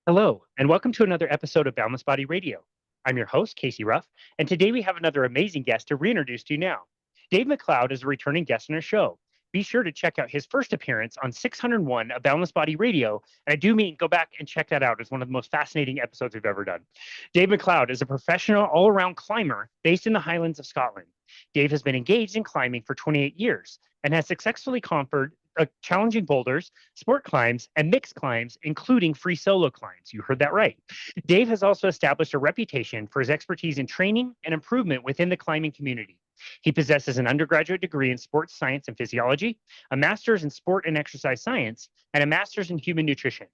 Hello, and welcome to another episode of Boundless Body Radio. I'm your host, Casey Ruff, and today we have another amazing guest to reintroduce to you now. Dave MacLeod is a returning guest on our show. Be sure to check out his first appearance on 601 of Boundless Body Radio, and I do mean go back and check that out. It's one of the most fascinating episodes we've ever done. Dave MacLeod is a professional all-around climber based in the Highlands of Scotland. Dave has been engaged in climbing for 28 years and has successfully conquered challenging boulders, sport climbs, and mixed climbs, including free solo climbs. You heard that right. Dave has also established a reputation for his expertise in training and improvement within the climbing community. He possesses an undergraduate degree in sports science and physiology, a master's in sport and exercise science, and a master's in human nutrition.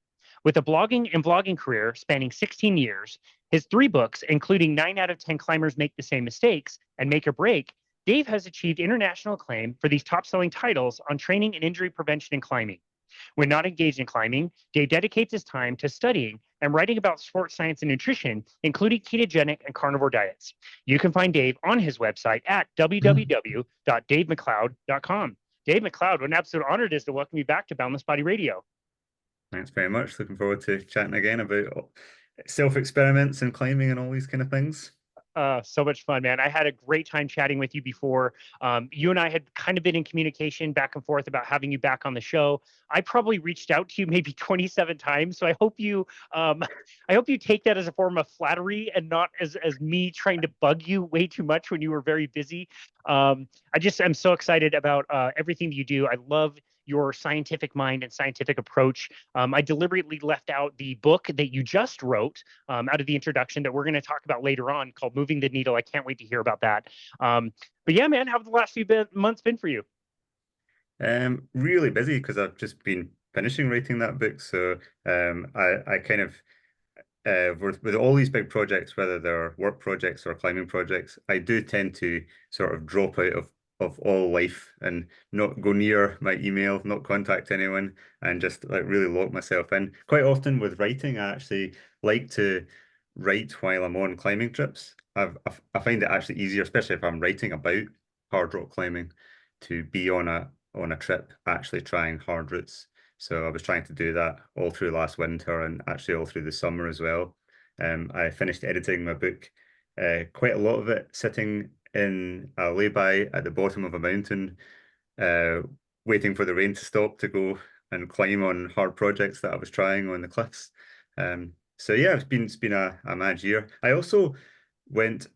With a blogging and vlogging career spanning 16 years, his 3 books, including 9 out of 10 Climbers Make the Same Mistakes and Make or Break, Dave has achieved international acclaim for these top-selling titles on training and injury prevention in climbing. When not engaged in climbing, Dave dedicates his time to studying and writing about sports science and nutrition, including ketogenic and carnivore diets. You can find Dave on his website at www.davemacleod.com. Dave MacLeod, what an absolute honor it is to welcome you back to Boundless Body Radio. Thanks very much. Looking forward to chatting again about self-experiments and climbing and all these kind of things. So much fun, man. I had a great time chatting with you before. You and I had kind of been in communication back and forth about having you back on the show. I probably reached out to you maybe 27 times. So I hope you take that as a form of flattery and not as me trying to bug you way too much when you were very busy. I just am so excited about everything that you do. I love your scientific mind and scientific approach. I deliberately left out the book that you just wrote out of the introduction that we're going to talk about later on, called Moving the Needle. I can't wait to hear about that. But yeah, man, how have the last few months been for you? Really busy because I've just been finishing writing that book. So I kind of with all these big projects, whether they're work projects or climbing projects, I do tend to sort of drop out of all life and not go near my email, not contact anyone, and just like really lock myself in. Quite often with writing, I actually like to write while I'm on climbing trips. I find it actually easier, especially if I'm writing about hard rock climbing, to be on a trip actually trying hard routes. So I was trying to do that all through last winter and actually all through the summer as well. I finished editing my book, quite a lot of it sitting in a lay-by at the bottom of a mountain, waiting for the rain to stop to go and climb on hard projects that I was trying on the cliffs. So yeah, it's been a mad year. I also went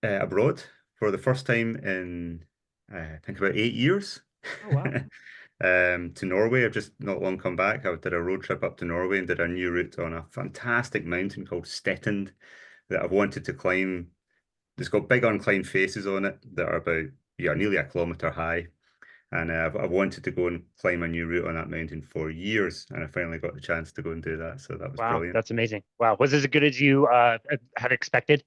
abroad for the first time in I think about 8 years. Oh, wow. To Norway. I've just not long come back. I did a road trip up to Norway and did a new route on a fantastic mountain called Stettend that I've wanted to climb. It's got big unclimbed faces on it that are about nearly a kilometre high. And I've wanted to go and climb a new route on that mountain for years, and I finally got the chance to go and do that. So that was Wow, brilliant. that's amazing. Wow, was it as good as you had expected?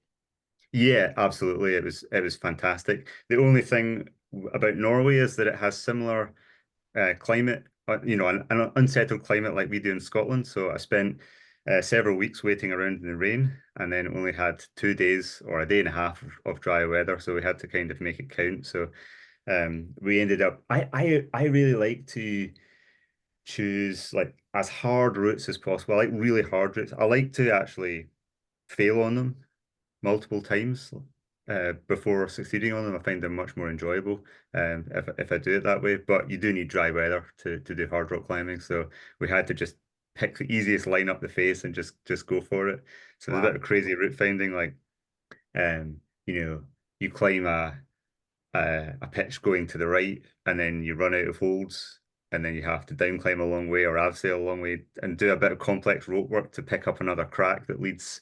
Yeah, absolutely. It was fantastic. The only thing about Norway is that it has similar climate, an unsettled climate like we do in Scotland. So I spent several weeks waiting around in the rain, and then only had 2 days or a day and a half of dry weather. So we had to kind of make it count. So we ended up. I really like to choose like as hard routes as possible. I like really hard routes. I like to actually fail on them multiple times before succeeding on them. I find them much more enjoyable if I do it that way. But you do need dry weather to do hard rock climbing, so we had to just pick the easiest line up the face and just go for it. So there's a bit of crazy route finding, like um, you climb a pitch going to the right, and then you run out of holds. And then you have to down climb a long way or abseil a long way and do a bit of complex rope work to pick up another crack that leads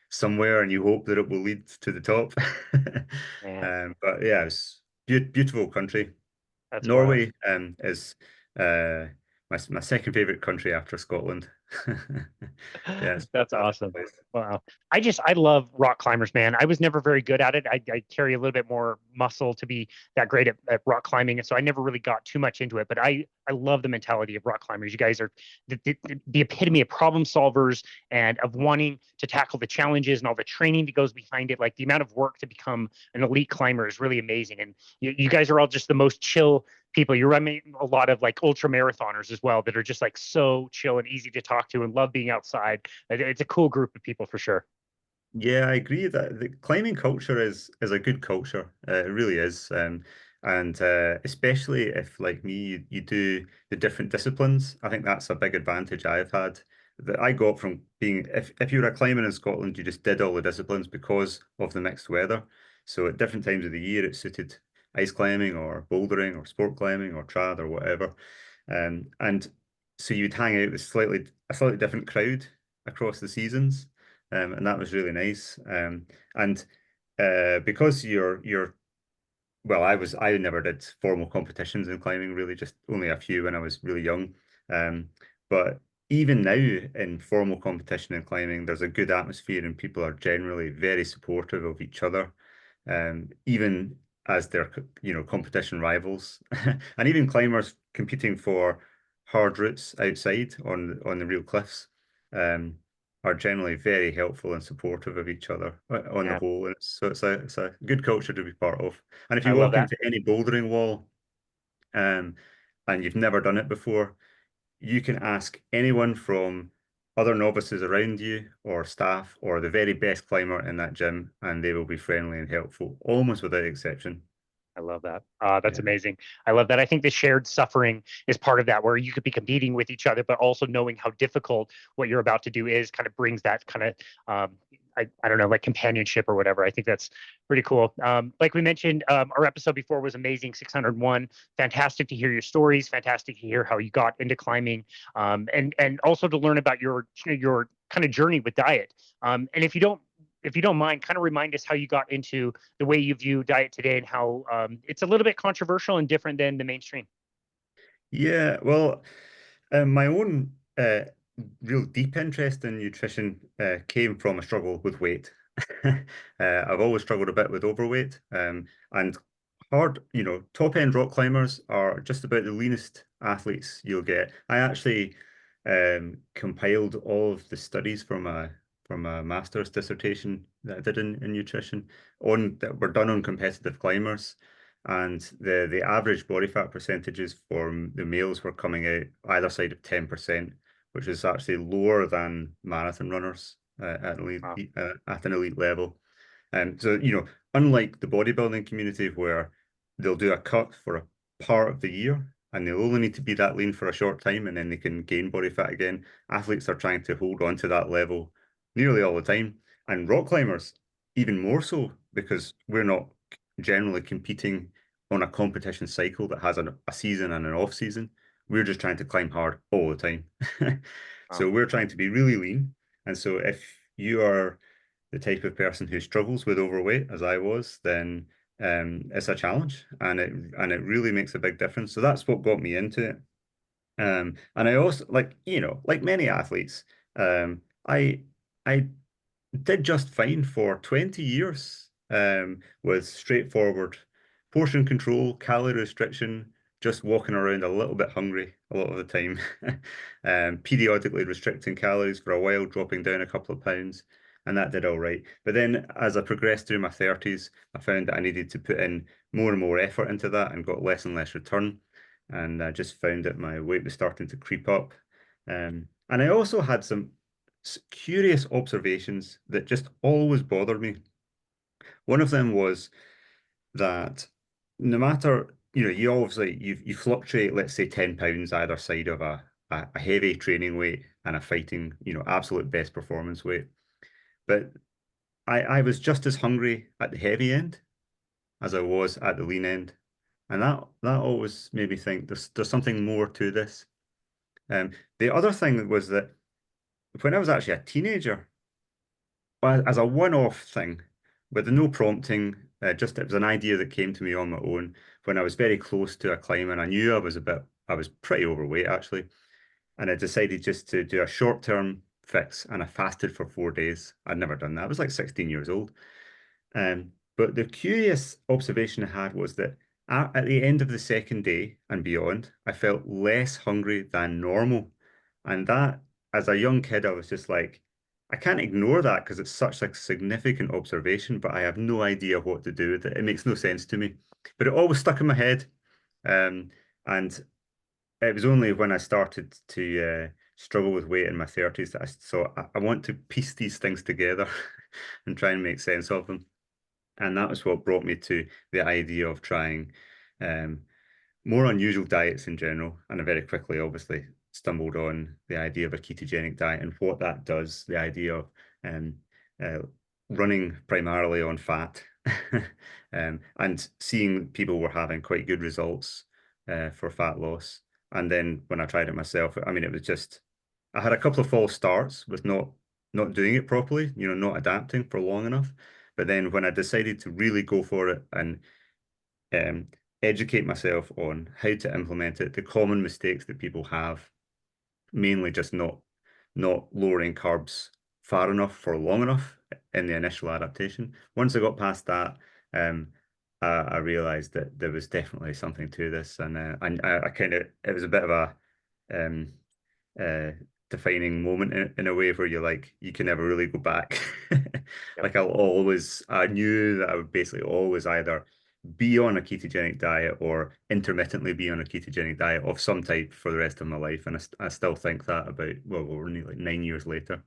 somewhere, and you hope that it will lead to the top. But yeah, it's beautiful country. That's wild. Norway is my second favorite country after Scotland. Yeah, it's a That's fantastic awesome. place. Wow. I love rock climbers, man. I was never very good at it. I carry a little bit more muscle to be that great at rock climbing. And so I never really got too much into it, but I love the mentality of rock climbers. You guys are the epitome of problem solvers and of wanting to tackle the challenges and all the training that goes behind it. Like the amount of work to become an elite climber is really amazing. And you guys are all just the most chill people. You run a lot of like ultra marathoners as well that are just like so chill and easy to talk to and love being outside. It's a cool group of people for sure. Yeah, I agree that the climbing culture is a good culture. It really is. And especially if, like me, you do the different disciplines. I think that's a big advantage I've had that I got from being, if you were a climber in Scotland, you just did all the disciplines because of the mixed weather. So at different times of the year, it suited ice climbing or bouldering or sport climbing or trad or whatever. And so you'd hang out with a slightly different crowd across the seasons, and that was really nice. And because you're well, I never did formal competitions in climbing, really, just only a few when I was really young. But even now in formal competition in climbing, there's a good atmosphere and people are generally very supportive of each other, even as they're, competition rivals, and even climbers competing for hard routes outside on the real cliffs. Um, are generally very helpful and supportive of each other on the Yeah, whole. And it's a good culture to be part of. And if I you love walk that. into any bouldering wall, um, and you've never done it before, you can ask anyone from other novices around you or staff or the very best climber in that gym, and they will be friendly and helpful almost without exception. I love that. That's Yeah. amazing. I love that. I think the shared suffering is part of that, where you could be competing with each other, but also knowing how difficult what you're about to do is kind of brings that kind of, I don't know, like companionship or whatever. I think that's pretty cool. Like we mentioned, our episode before was amazing, 601. Fantastic to hear your stories. Fantastic to hear how you got into climbing, and also to learn about your kind of journey with diet. And if you don't mind, kind of remind us how you got into the way you view diet today and how it's a little bit controversial and different than the mainstream. Yeah, well, my own real deep interest in nutrition came from a struggle with weight. I've always struggled a bit with overweight, and top end rock climbers are just about the leanest athletes you'll get. I actually compiled all of the studies from a master's dissertation that I did in nutrition on that were done on competitive climbers. And the average body fat percentages for the males were coming out either side of 10%, which is actually lower than marathon runners Wow. at an elite level. And so, unlike the bodybuilding community where they'll do a cut for a part of the year and they'll only need to be that lean for a short time and then they can gain body fat again, athletes are trying to hold on to that level nearly all the time. And rock climbers, even more so, because we're not generally competing on a competition cycle that has a season and an off season. We're just trying to climb hard all the time. Wow. So we're trying to be really lean. And so if you are the type of person who struggles with overweight, as I was, then it's a challenge, and it really makes a big difference. So that's what got me into it. And I also like many athletes, I I did just fine for 20 years with straightforward portion control, calorie restriction, just walking around a little bit hungry a lot of the time, periodically restricting calories for a while, dropping down a couple of pounds, and that did all right. But then as I progressed through my 30s, I found that I needed to put in more and more effort into that and got less and less return. And I just found that my weight was starting to creep up. And I also had some curious observations that just always bothered me. One of them was that no matter, you obviously you fluctuate, let's say 10 pounds either side of a heavy training weight and a fighting, absolute best performance weight. But I was just as hungry at the heavy end as I was at the lean end. And that always made me think there's something more to this. The other thing was that when I was actually a teenager, well, as a one-off thing, with no prompting, just it was an idea that came to me on my own when I was very close to a climb, and I knew I was pretty overweight actually, and I decided just to do a short-term fix, and I fasted for 4 days. I'd never done that. I was like 16 years old. But the curious observation I had was that at the end of the second day and beyond, I felt less hungry than normal. And that, as a young kid, I was just like, I can't ignore that because it's such a significant observation, but I have no idea what to do with it. It makes no sense to me. But it always stuck in my head. And it was only when I started to struggle with weight in my 30s that I thought I want to piece these things together and try and make sense of them. And that was what brought me to the idea of trying um, more unusual diets in general. And I very quickly, obviously, stumbled on the idea of a ketogenic diet and what that does, the idea of um, uh, running primarily on fat and seeing people were having quite good results for fat loss. And then when I tried it myself, I mean, it was just, I had a couple of false starts with not doing it properly, not adapting for long enough. But then when I decided to really go for it and um, educate myself on how to implement it, the common mistakes that people have, mainly just not lowering carbs far enough for long enough in the initial adaptation. Once I got past that, um, I realized that there was definitely something to this, and I kind of it was a bit of a um, uh, defining moment in a way where you're like you can never really go back. Yep. Like I knew that I would basically always either be on a ketogenic diet or intermittently be on a ketogenic diet of some type for the rest of my life. And I still think that about, well, we're only like 9 years later.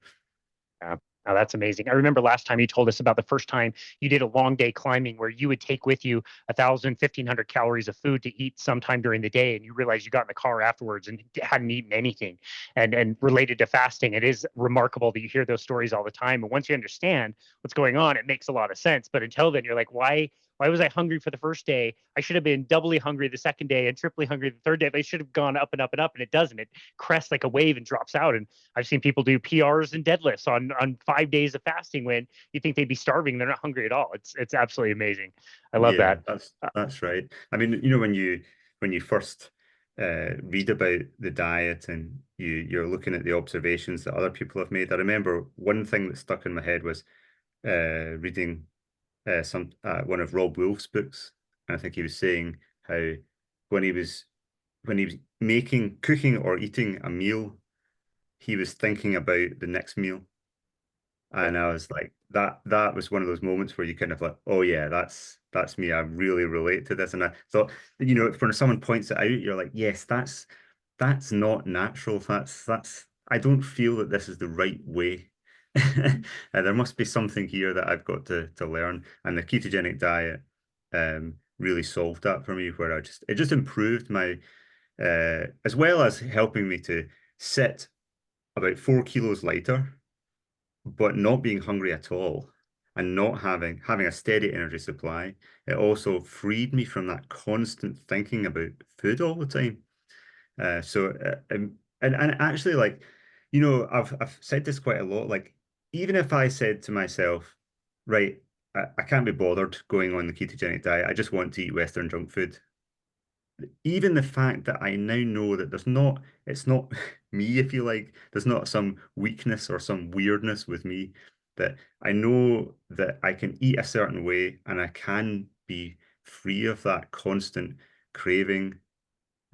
Yeah. Oh, that's amazing. I remember last time you told us about the first time you did a long day climbing where you would take with you 1,000, 1,500 calories of food to eat sometime during the day. And you realized you got in the car afterwards and hadn't eaten anything. And related to fasting, it is remarkable that you hear those stories all the time. And once you understand what's going on, it makes a lot of sense. But until then, you're like, why was I hungry for the first day? I should have been doubly hungry the second day and triply hungry the third day. They should have gone up and up and up, and it doesn't. It crests like a wave and drops out. And I've seen people do PRs and deadlifts on 5 days of fasting when you think they'd be starving. They're not hungry at all. It's absolutely amazing. I love Yeah, that. Uh, that's right. I mean, when you first read about the diet and you're looking at the observations that other people have made, I remember one thing that stuck in my head was reading some one of Rob Wolf's books, and I think he was saying how when he was when he was cooking or eating a meal, he was thinking about the next meal. yep. And I was like, that was one of those moments where you kind of like, oh yeah, that's me. I really relate to this. And I thought, when someone points it out, you're like, yes, that's not natural. That's I don't feel that this is the right way. There must be something here that I've got to learn. And the ketogenic diet really solved that for me, where it just improved my as well as helping me to sit about 4 kilos lighter but not being hungry at all and not having a steady energy supply. It also freed me from that constant thinking about food all the time. And actually, like, I've said this quite a lot. Like, even if I said to myself, right, I can't be bothered going on the ketogenic diet, I just want to eat Western junk food. Even the fact that I now know that it's not me, if you like, there's not some weakness or some weirdness with me, that I know that I can eat a certain way and I can be free of that constant craving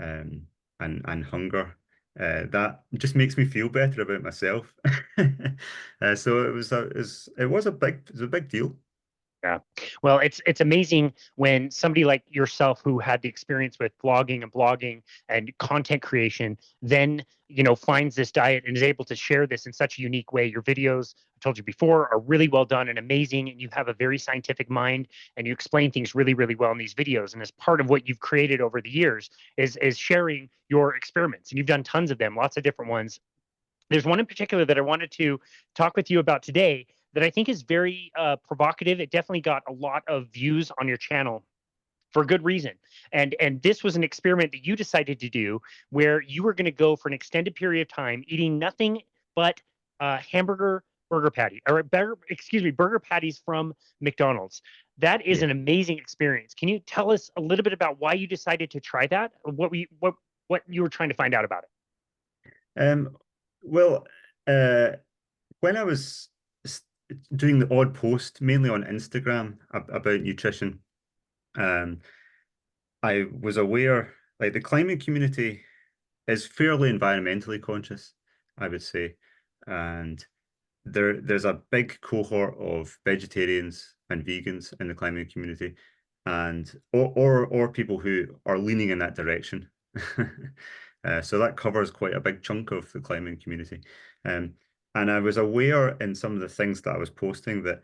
um, and hunger. That just makes me feel better about myself. So it was a big deal. Yeah. Well, it's amazing when somebody like yourself who had the experience with vlogging and blogging and content creation then, finds this diet and is able to share this in such a unique way. Your videos, I told you before, are really well done and amazing, and you have a very scientific mind and you explain things really, really well in these videos. And as part of what you've created over the years is sharing your experiments. And you've done tons of them, lots of different ones. There's one in particular that I wanted to talk with you about today that I think is very provocative. It definitely got a lot of views on your channel for good reason. And this was an experiment that you decided to do where you were going to go for an extended period of time eating nothing but burger patty, or burger patties from McDonald's. That is Yeah. an amazing experience. Can you tell us a little bit about why you decided to try that? What you were trying to find out about it? Um, well, uh, when I was doing the odd post, mainly on Instagram about nutrition, um, I was aware, like the climbing community is fairly environmentally conscious, I would say, and there's a big cohort of vegetarians and vegans in the climbing community, and or people who are leaning in that direction. So that covers quite a big chunk of the climbing community. Um, and I was aware in some of the things that I was posting that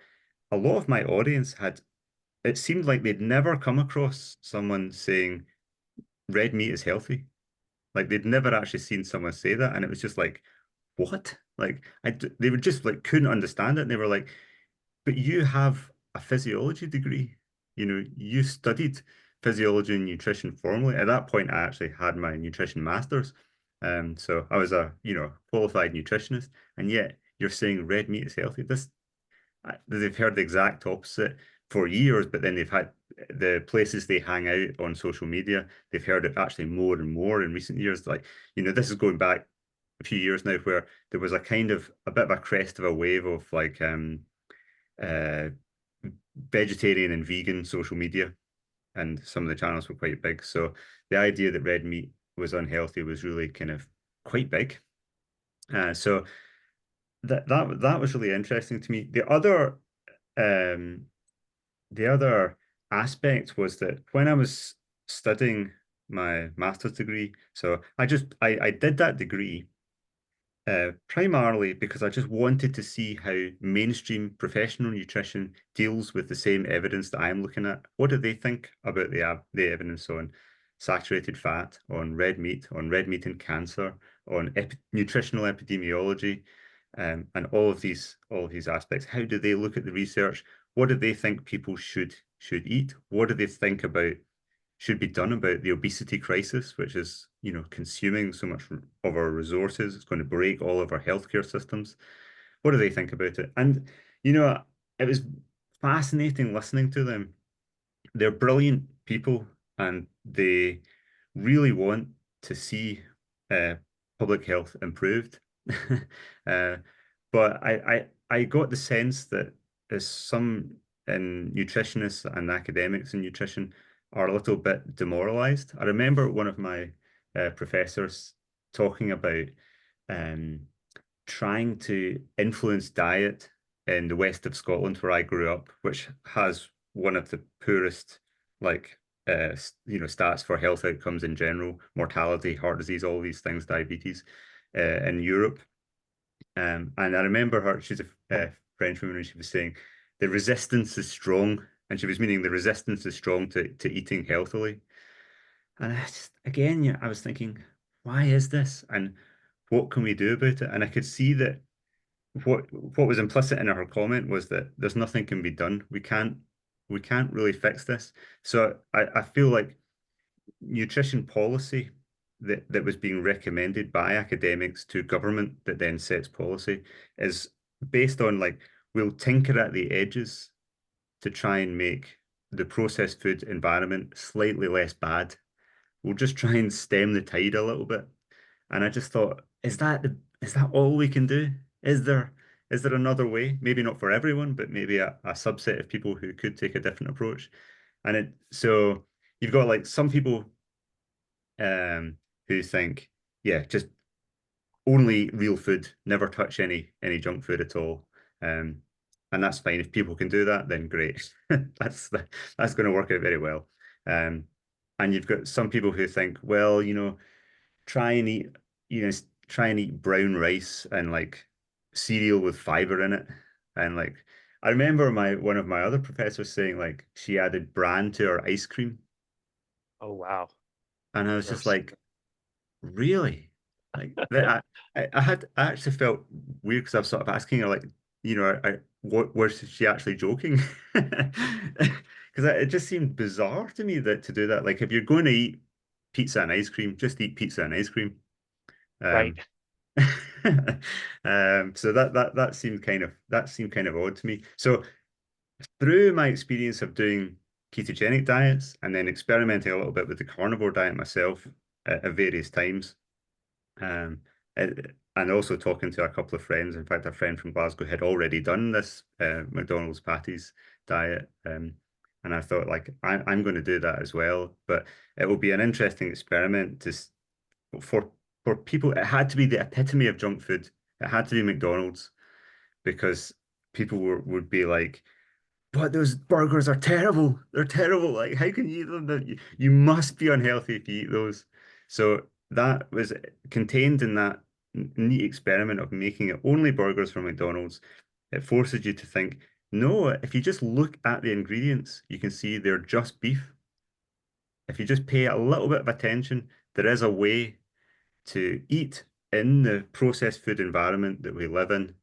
a lot of my audience had, it seemed like they'd never come across someone saying red meat is healthy. Like they'd never actually seen someone say that. And it was just like, what? Like they would just like couldn't understand it. And they were like, but you have a physiology degree. You studied physiology and nutrition formally. At that point, I actually had my nutrition master's. So I was a, qualified nutritionist, and yet you're saying red meat is healthy. They've heard the exact opposite for years, but then they've had the places they hang out on social media, they've heard it actually more and more in recent years. Like, this is going back a few years now where there was a kind of a bit of a crest of a wave of like uh vegetarian and vegan social media, and some of the channels were quite big. So the idea that red meat was unhealthy was really kind of quite big. So that was really interesting to me. Um, the other aspect was that when I was studying my master's degree, so I did that degree primarily because I just wanted to see how mainstream professional nutrition deals with the same evidence that I'm looking at. What do they think about the evidence on saturated fat, on red meat and cancer, on nutritional epidemiology, and all of these aspects? How do they look at the research? What do they think people should eat? What do they think about should be done about the obesity crisis, which is, consuming so much of our resources. It's going to break all of our healthcare systems. What do they think about it? And, it was fascinating listening to them. They're brilliant people, and they really want to see uh, public health improved. uh, but I got the sense that as some in nutritionists and academics in nutrition are a little bit demoralized. I remember one of my professors talking about um, trying to influence diet in the west of Scotland, where I grew up, which has one of the poorest, like, stats for health outcomes in general, mortality, heart disease, all these things, diabetes, in Europe. And I remember she's a French woman, and she was saying the resistance is strong, and she was meaning the resistance is strong to eating healthily. And again, yeah, I was thinking, why is this? And what can we do about it? And I could see that what was implicit in her comment was that there's nothing can be done. We can't really fix this. So I feel like nutrition policy that was being recommended by academics to government that then sets policy is based on like we'll tinker at the edges to try and make the processed food environment slightly less bad. We'll just try and stem the tide a little bit. And I just thought, is that all we can do? Is there another way? Maybe not for everyone, but maybe a subset of people who could take a different approach. So you've got like some people who think, yeah, just only real food, never touch any junk food at all. Um, and that's fine. If people can do that, then great. That's going to work out very well. Um, and you've got some people who think, well, try and eat, try and eat brown rice and like cereal with fiber in it. And like I remember one of my other professors saying like she added bran to her ice cream. Oh, wow. And I was just Gross. like, really? Like that I actually felt weird because I was sort of asking her like, what was she actually joking? Because it just seemed bizarre to me that to do that. Like if you're going to eat pizza and ice cream, just eat pizza and ice cream. Right. Um, so that seemed kind of odd to me. So through my experience of doing ketogenic diets and then experimenting a little bit with the carnivore diet myself at various times, um, and also talking to a couple of friends. In fact, a friend from Glasgow had already done this McDonald's Patties diet, and I thought like I'm going to do that as well. But it will be an interesting experiment for for people. It had to be the epitome of junk food. It had to be McDonald's because people would be like, "But those burgers are terrible. They're terrible. Like, how can you eat them? You must be unhealthy if you eat those." So that was contained in that neat experiment of making it only burgers from McDonald's. It forces you to think, no, if you just look at the ingredients, you can see they're just beef. If you just pay a little bit of attention, there is a way to eat in the processed food environment that we live in,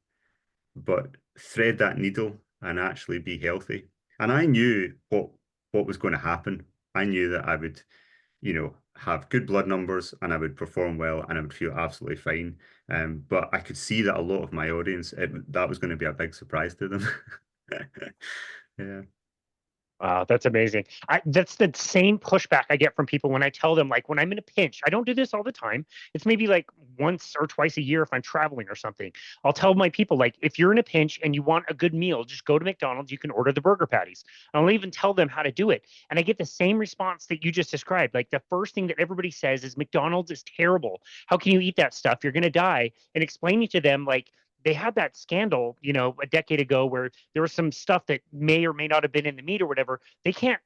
but thread that needle and actually be healthy. And I knew what was going to happen. I knew that I would, have good blood numbers and I would perform well and I would feel absolutely fine. But I could see that a lot of my audience, that was going to be a big surprise to them. Yeah. Wow, that's amazing. That's the same pushback I get from people when I tell them, like, when I'm in a pinch, I don't do this all the time. It's maybe like once or twice a year if I'm traveling or something. I'll tell my people, like, if you're in a pinch and you want a good meal, just go to McDonald's. You can order the burger patties. I'll even tell them how to do it. And I get the same response that you just described. Like, the first thing that everybody says is McDonald's is terrible. How can you eat that stuff? You're going to die. And explaining to them, like, they had that scandal, a decade ago where there was some stuff that may or may not have been in the meat or whatever. They can't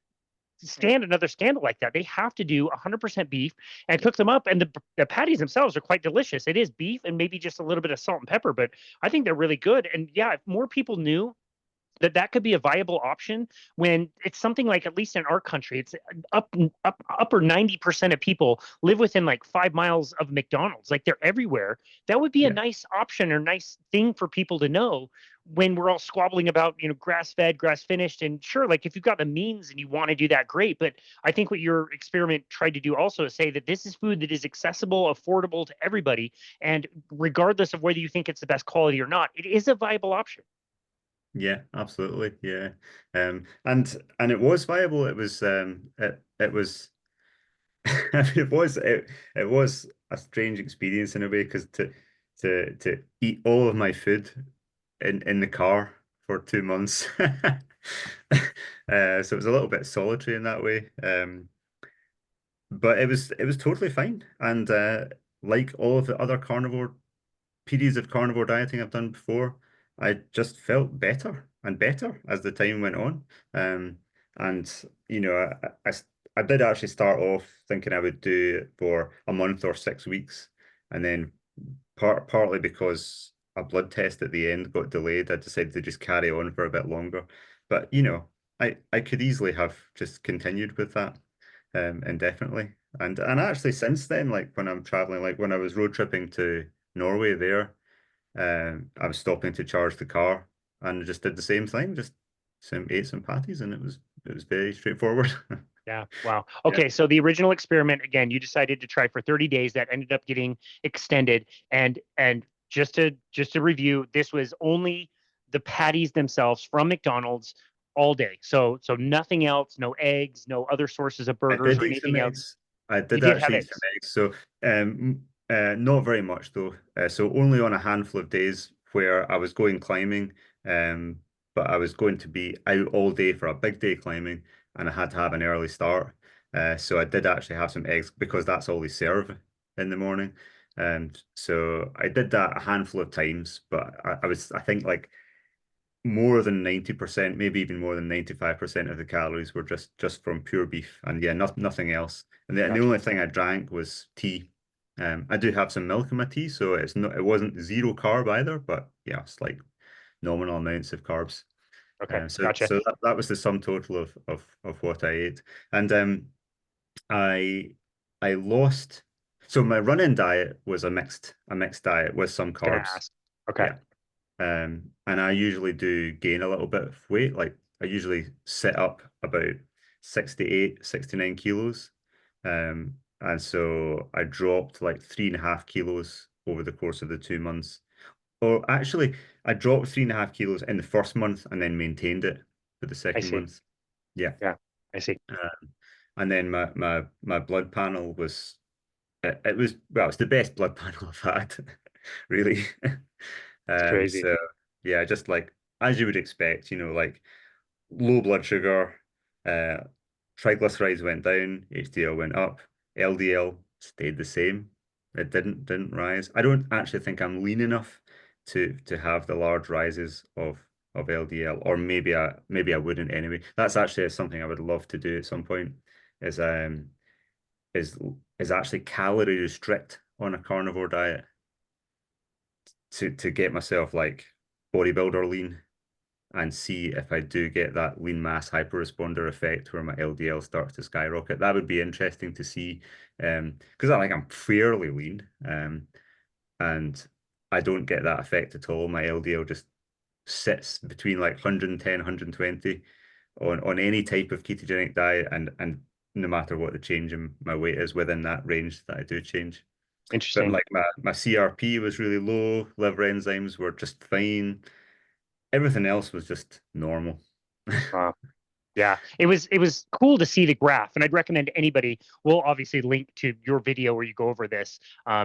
stand another scandal like that. They have to do 100% beef and cook them up. And the patties themselves are quite delicious. It is beef and maybe just a little bit of salt and pepper, but I think they're really good. And yeah, if more people knew that could be a viable option when it's something like, at least in our country, it's upper 90% of people live within like 5 miles of McDonald's. Like, they're everywhere. That would be a Yeah. nice option or nice thing for people to know when we're all squabbling about, grass fed, grass finished. And sure, like, if you've got the means and you want to do that, great. But I think what your experiment tried to do also is say that this is food that is accessible, affordable to everybody. And regardless of whether you think it's the best quality or not, it is a viable option. Yeah, absolutely. Yeah. And it was viable. It was it was a strange experience in a way because to eat all of my food in the car for 2 months. So it was a little bit solitary in that way. But it was totally fine. And like all of the other carnivore periods of carnivore dieting I've done before, I just felt better and better as the time went on. And I did actually start off thinking I would do it for a month or 6 weeks, and then partly because a blood test at the end got delayed, I decided to just carry on for a bit longer. But I could easily have just continued with that indefinitely. And actually since then, like when I'm traveling, like when I was road tripping to Norway there, I was stopping to charge the car and just did the same thing, just ate some patties, and it was very straightforward. Yeah. Wow. Yeah. Okay. So the original experiment, again, you decided to try for 30 days. That ended up getting extended. And just to review, this was only the patties themselves from McDonald's all day. So nothing else, no eggs, no other sources of I burgers did or eat some anything else. eggs. I You did did have actually eat some eggs. eggs. So not very much though. So only on a handful of days where I was going climbing, but I was going to be out all day for a big day climbing, and I had to have an early start. So I did actually have some eggs because that's all they serve in the morning. So I did that a handful of times, but I think like more than 90%, maybe even more than 95% of the calories were just from pure beef, and yeah, nothing else. And the Gotcha. only thing I drank was tea. I do have some milk in my tea, so it wasn't zero carb either, but yeah, it's like nominal amounts of carbs. Okay. So Gotcha. so that was the sum total of what I ate. And I I lost. So my running diet was a mixed diet with some Gonna carbs. ask. Okay. Yeah. And I usually do gain a little bit of weight. Like I usually set up about 68, 69 kilos. And so I dropped like 3.5 kilos over the course of the 2 months. Or actually, I dropped 3.5 kilos in the first month and then maintained it for the I second see. month. Yeah. Yeah. I see. And then my blood panel was it was well, it's the best blood panel I've had, really. It's crazy. So yeah, just like as you would expect, like low blood sugar, uh, triglycerides went down, HDL went up, LDL stayed the same. It didn't rise. I don't actually think I'm lean enough to have the large rises of LDL, or maybe I wouldn't anyway. That's actually something I would love to do at some point. Is is is actually calorie restrict on a carnivore diet to get myself like bodybuilder lean and see if I do get that lean mass hyperresponder effect where my LDL starts to skyrocket. That would be interesting to see, because I'm fairly lean, and I don't get that effect at all. My LDL just sits between like 110, 120 on any type of ketogenic diet, and no matter what the change in my weight is within that range that I do change. But Interesting. like my CRP was really low, liver enzymes were just fine. Everything else was just normal. Uh, Yeah, it was cool to see the graph, and I'd recommend anybody. We'll obviously link to your video where you go over this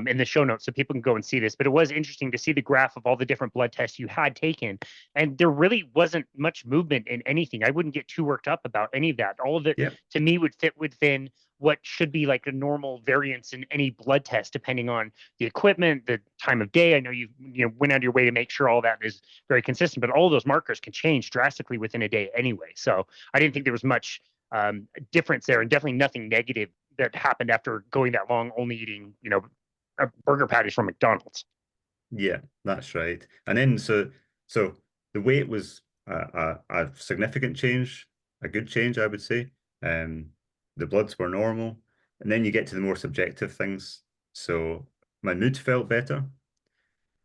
in the show notes, so people can go and see this. But it was interesting to see the graph of all the different blood tests you had taken, and there really wasn't much movement in anything. I wouldn't get too worked up about any of that. All of it Yep. to me would fit within what should be like a normal variance in any blood test, depending on the equipment, the time of day. I know you went out of your way to make sure all that is very consistent, but all of those markers can change drastically within a day anyway. So I didn't think there was much difference there, and definitely nothing negative that happened after going that long only eating, burger patties from McDonald's. Yeah, that's right. And then so the weight was a significant change, a good change, I would say. Um, the bloods were normal, and then you get to the more subjective things. So my mood felt better.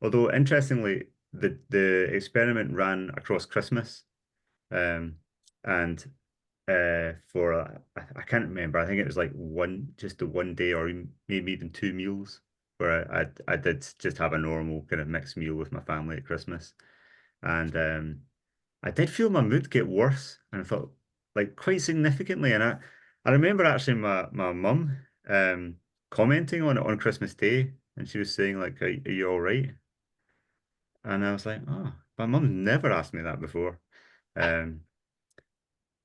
Although interestingly, the experiment ran across Christmas, and for I can't remember. I think it was like just the one day, or maybe even 2 meals, where I did just have a normal kind of mixed meal with my family at Christmas, and I did feel my mood get worse, and I felt like quite significantly. And I remember actually my mum commenting on it on Christmas Day, and she was saying like, are you all right?" And I was like, "Oh, my mum never asked me that before." Um,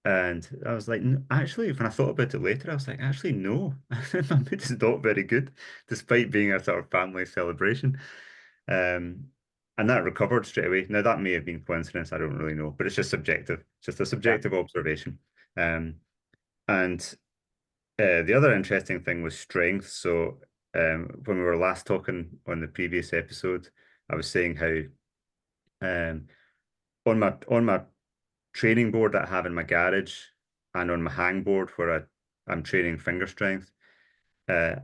And I was like, Actually, when I thought about it later, I was like, actually, no, my mood is not very good, despite being a sort of family celebration. Um, and that recovered straight away. Now, that may have been coincidence, I don't really know, but it's just subjective, just a Yeah. subjective observation. Um, and the other interesting thing was strength. So, when we were last talking on the previous episode, I was saying how um, on my training board that I have in my garage and on my hangboard where I'm training finger strength. Uh,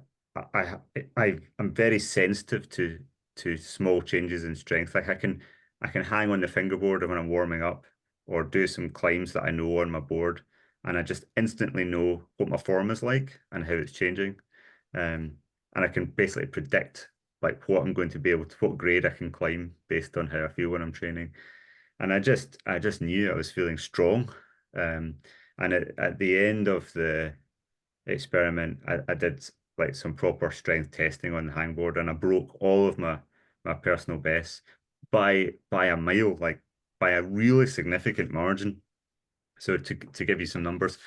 I'm very sensitive to small changes in strength. Like I can hang on the fingerboard when I'm warming up or do some climbs that I know on my board, and I just instantly know what my form is like and how it's changing. And I can basically predict like what I'm going to be able to, what grade I can climb based on how I feel when I'm training. And I just knew I was feeling strong. Um, and at the end of the experiment, I did like some proper strength testing on the hangboard, and I broke all of my personal bests by a mile, like by a really significant margin. So to give you some numbers,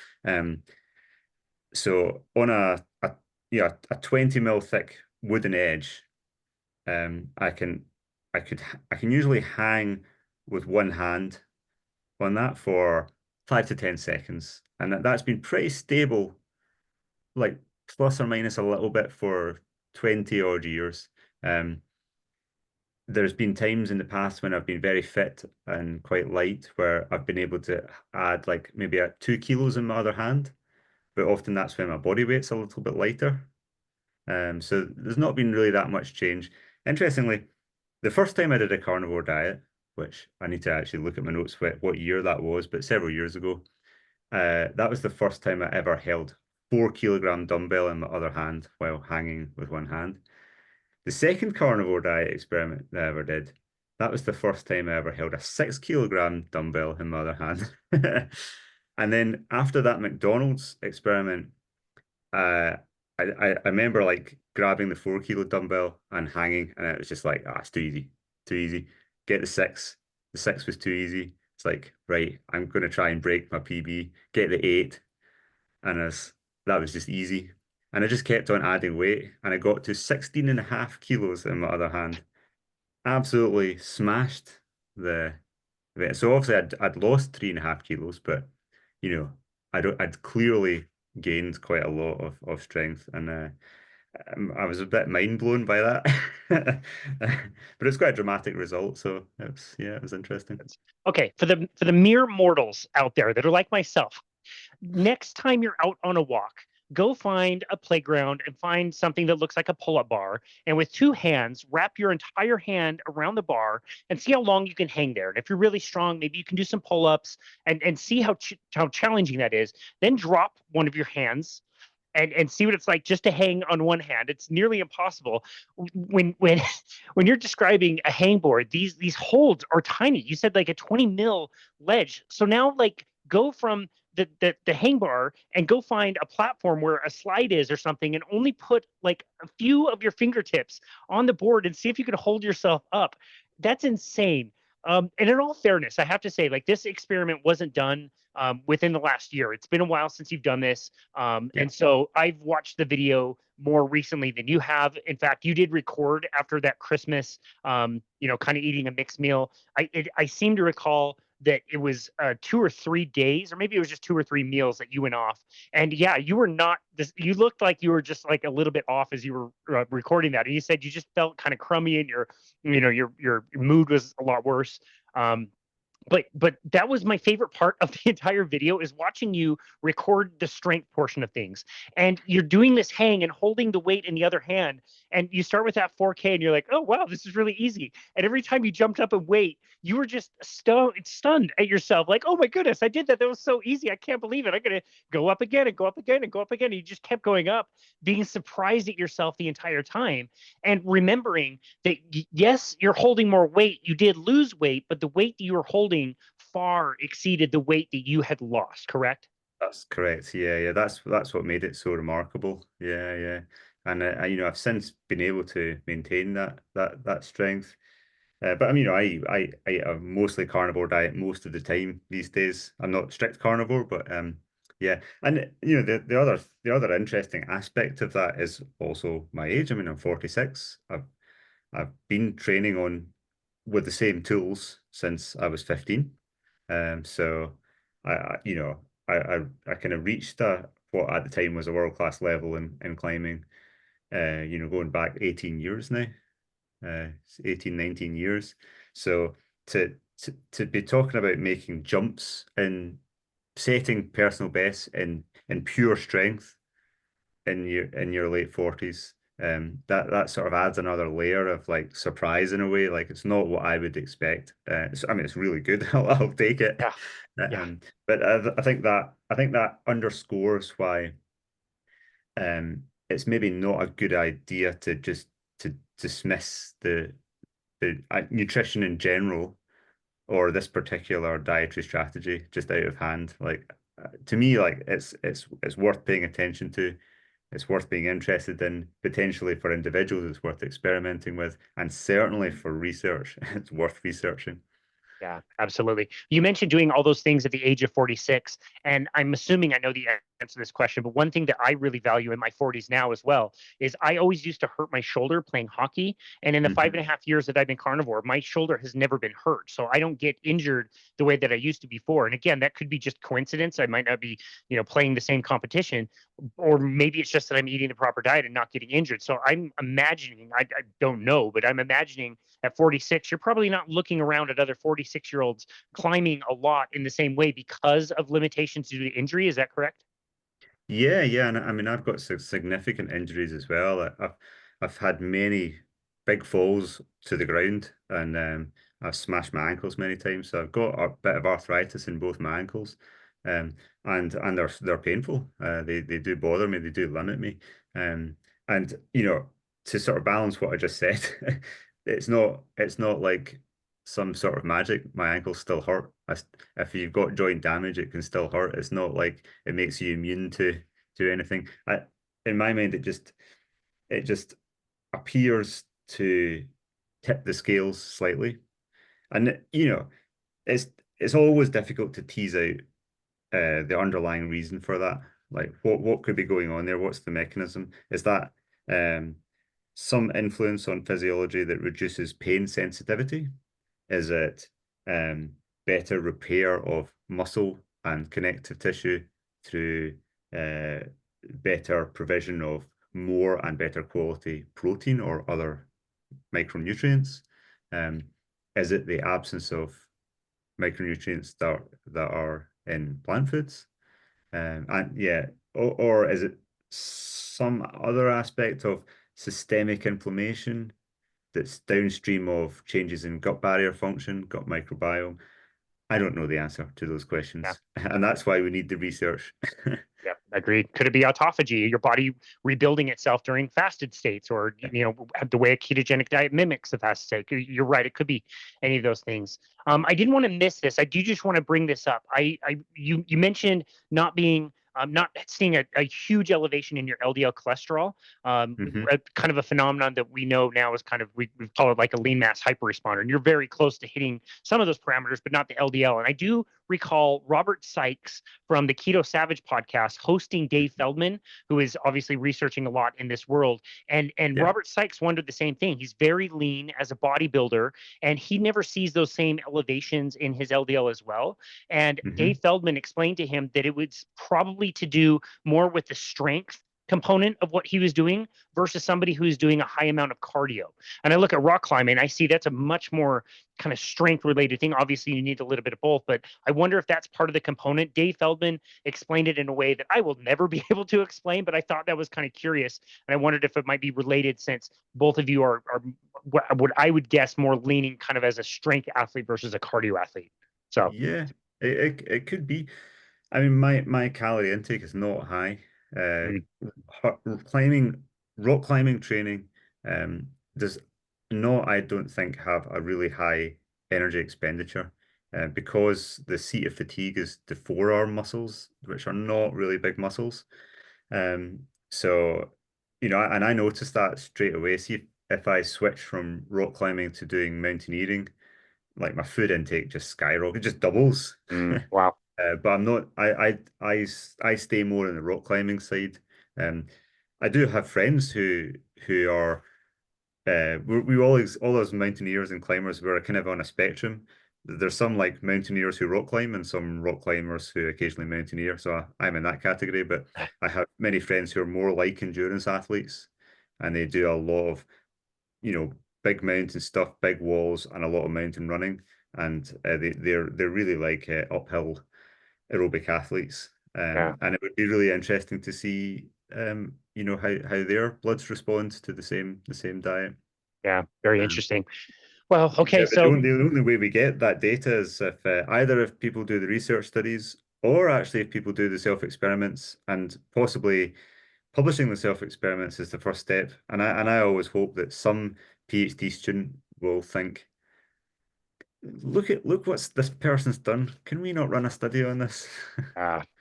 so on a 20 mil thick wooden edge, um, I can I can usually hang with one hand on that for 5 to 10 seconds, and that's been pretty stable, like plus or minus a little bit for 20 odd years. Um, there's been times in the past when I've been very fit and quite light where I've been able to add like maybe 2 kilos in my other hand, but often that's when my body weight's a little bit lighter. So there's not been really that much change. Interestingly, the first time I did a carnivore diet, which I need to actually look at my notes what year that was, but several years ago, that was the first time I ever held 4 kilogram dumbbell in my other hand while hanging with one hand. The second carnivore diet experiment that I ever did, that was the first time I ever held a 6 kilogram dumbbell in my other hand. And then after that McDonald's experiment, uh, I remember like grabbing the 4 kilo dumbbell and hanging, and it was just like, it's too easy, too easy. Get the six. The six was too easy. It's like, right, I'm going to try and break my PB, get the eight, and that was just easy. And I just kept on adding weight, and I got to 16 and a half kilos in my other hand. Absolutely smashed the weight. So obviously I'd lost 3.5 kilos, but I'd clearly gained quite a lot of strength. And I was a bit mind blown by that, but it's quite a dramatic result. So it was interesting. Okay, for the mere mortals out there that are like myself, next time you're out on a walk, go find a playground and find something that looks like a pull-up bar. And with two hands, wrap your entire hand around the bar and see how long you can hang there. And if you're really strong, maybe you can do some pull-ups and see how challenging that is. Then drop one of your hands and see what it's like just to hang on one hand. It's nearly impossible. When when you're describing a hangboard, these holds are tiny. You said like a 20 mil ledge. So now like go from the hang bar and go find a platform where a slide is or something and only put like a few of your fingertips on the board and see if you can hold yourself up. That's insane. And in all fairness, I have to say, like this experiment wasn't done within the last year. It's been a while since you've done this. Yeah. And so I've watched the video more recently than you have. In fact, you did record after that Christmas, kind of eating a mixed meal. I seem to recall that it was 2 or 3 days, or maybe it was just 2 or 3 meals that you went off. And yeah, you were not this. You looked like you were just like a little bit off as you were recording that. And you said you just felt kind of crummy, and your mood was a lot worse. Um, but that was my favorite part of the entire video, is watching you record the strength portion of things. And you're doing this hang and holding the weight in the other hand, and you start with that 4K and you're like, oh wow, this is really easy. And every time you jumped up and weight, you were just stunned at yourself, like, oh my goodness, I did that. That was so easy. I can't believe it. I'm gonna go up again and go up again and go up again. And you just kept going up, being surprised at yourself the entire time, and remembering that yes, you're holding more weight. You did lose weight, but the weight that you were holding far exceeded the weight that you had lost, correct? That's correct. Yeah. That's what made it so remarkable. Yeah. And I've since been able to maintain that strength. But I mean, I eat a mostly carnivore diet most of the time these days. I'm not strict carnivore, but yeah. And the other interesting aspect of that is also my age. I mean, I'm 46. I've been training on with the same tools since I was 15. So I kind of reached what at the time was a world-class level in climbing, going back 18 years now, 18, 19 years. So to be talking about making jumps and setting personal bests in pure strength in your late 40s, that sort of adds another layer of like surprise in a way. Like it's not what I would expect. I mean, it's really good. I'll take it. Yeah. Yeah. But I think that underscores why it's maybe not a good idea to just to dismiss the nutrition in general or this particular dietary strategy just out of hand. Like to me, like it's worth paying attention to. It's worth being interested in, potentially for individuals. It's worth experimenting with, and certainly for research, it's worth researching. Yeah, absolutely. You mentioned doing all those things at the age of 46, and I'm assuming I know the answer to this question, but one thing that I really value in my 40s now as well is I always used to hurt my shoulder playing hockey. And in the five Mhm. and a half years that I've been carnivore, my shoulder has never been hurt. So I don't get injured the way that I used to before. And again, that could be just coincidence. I might not be, playing the same competition, or maybe it's just that I'm eating the proper diet and not getting injured. So I'm imagining, I don't know, but I'm imagining at 46, you're probably not looking around at other 46-year-olds climbing a lot in the same way because of limitations due to injury. Is that correct? Yeah, and I mean I've got significant injuries as well. I've had many big falls to the ground, and I've smashed my ankles many times. So I've got a bit of arthritis in both my ankles, um, and they're painful. They do bother me. They do limit me. And to sort of balance what I just said, it's not like some sort of magic. My ankles still hurt. If you've got joint damage, it can still hurt. It's not like it makes you immune to anything. In my mind, it just appears to tip the scales slightly, and it's it's always difficult to tease out the underlying reason for that. Like what could be going on there? What's the mechanism? Is that um, some influence on physiology that reduces pain sensitivity? Is it better repair of muscle and connective tissue through uh, better provision of more and better quality protein or other micronutrients? Is it the absence of micronutrients that are in plant foods? And yeah, or is it some other aspect of systemic inflammation that's downstream of changes in gut barrier function, gut microbiome? I don't know the answer to those Yeah. questions, and that's why we need the research. Yeah, agreed. Could it be autophagy, your body rebuilding itself during fasted states, or the way a ketogenic diet mimics a fasted state? You're right. It could be any of those things. I didn't want to miss this. I do just want to bring this up. You mentioned not seeing a huge elevation in your LDL cholesterol, Hmm. kind of a phenomenon that we know now is kind of we call it like a lean mass hyperresponder. And you're very close to hitting some of those parameters, but not the LDL. And I do recall Robert Sykes from the Keto Savage podcast hosting Dave Feldman, who is obviously researching a lot in this world. And Yeah. Robert Sykes wondered the same thing. He's very lean as a bodybuilder, and he never sees those same elevations in his LDL as well. And Dave Hmm. Feldman explained to him that it was probably to do more with the strength component of what he was doing versus somebody who's doing a high amount of cardio. And I look at rock climbing, I see that's a much more kind of strength related thing. Obviously, you need a little bit of both, but I wonder if that's part of the component. Dave Feldman explained it in a way that I will never be able to explain, but I thought that was kind of curious. And I wondered if it might be related, since both of you are what I would guess more leaning kind of as a strength athlete versus a cardio athlete. So, Yeah, it could be. I mean, my calorie intake is not high. Uh, mm, climbing, rock climbing training, does not, I don't think, have a really high energy expenditure, because the seat of fatigue is the forearm muscles, which are not really big muscles. So, and I noticed that straight away. See, if I switch from rock climbing to doing mountaineering, like my food intake just skyrockets, just doubles. wow. But I'm not. I stay more on the rock climbing side. Um, I do have friends who are. We all those mountaineers and climbers, we're kind of on a spectrum. There's some like mountaineers who rock climb and some rock climbers who occasionally mountaineer. So I'm in that category. But I have many friends who are more like endurance athletes, and they do a lot of, big mountain stuff, big walls, and a lot of mountain running. And they're really like uphill aerobic athletes. Yeah. And it would be really interesting to see, how their bloods respond to the same diet. Yeah. Very Um, interesting. Well, okay. yeah, but the So, only, the only way we get that data is if either if people do the research studies, or actually if people do the self-experiments, and possibly publishing the self-experiments is the first step. And I always hope that some PhD student will think, look what's this person's done. Can we not run a study on this?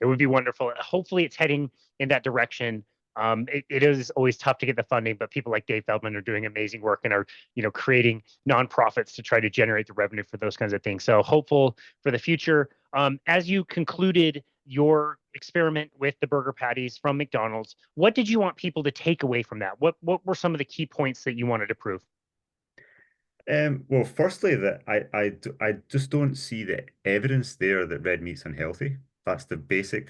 it would be wonderful. Hopefully, it's heading in that direction. It is always tough to get the funding, but people like Dave Feldman are doing amazing work and are, creating nonprofits to try to generate the revenue for those kinds of things. So hopeful for the future. As you concluded your experiment with the burger patties from McDonald's, what did you want people to take away from that? What were some of the key points that you wanted to prove? Well, firstly, that I just don't see the evidence there that red meat's unhealthy. That's the basic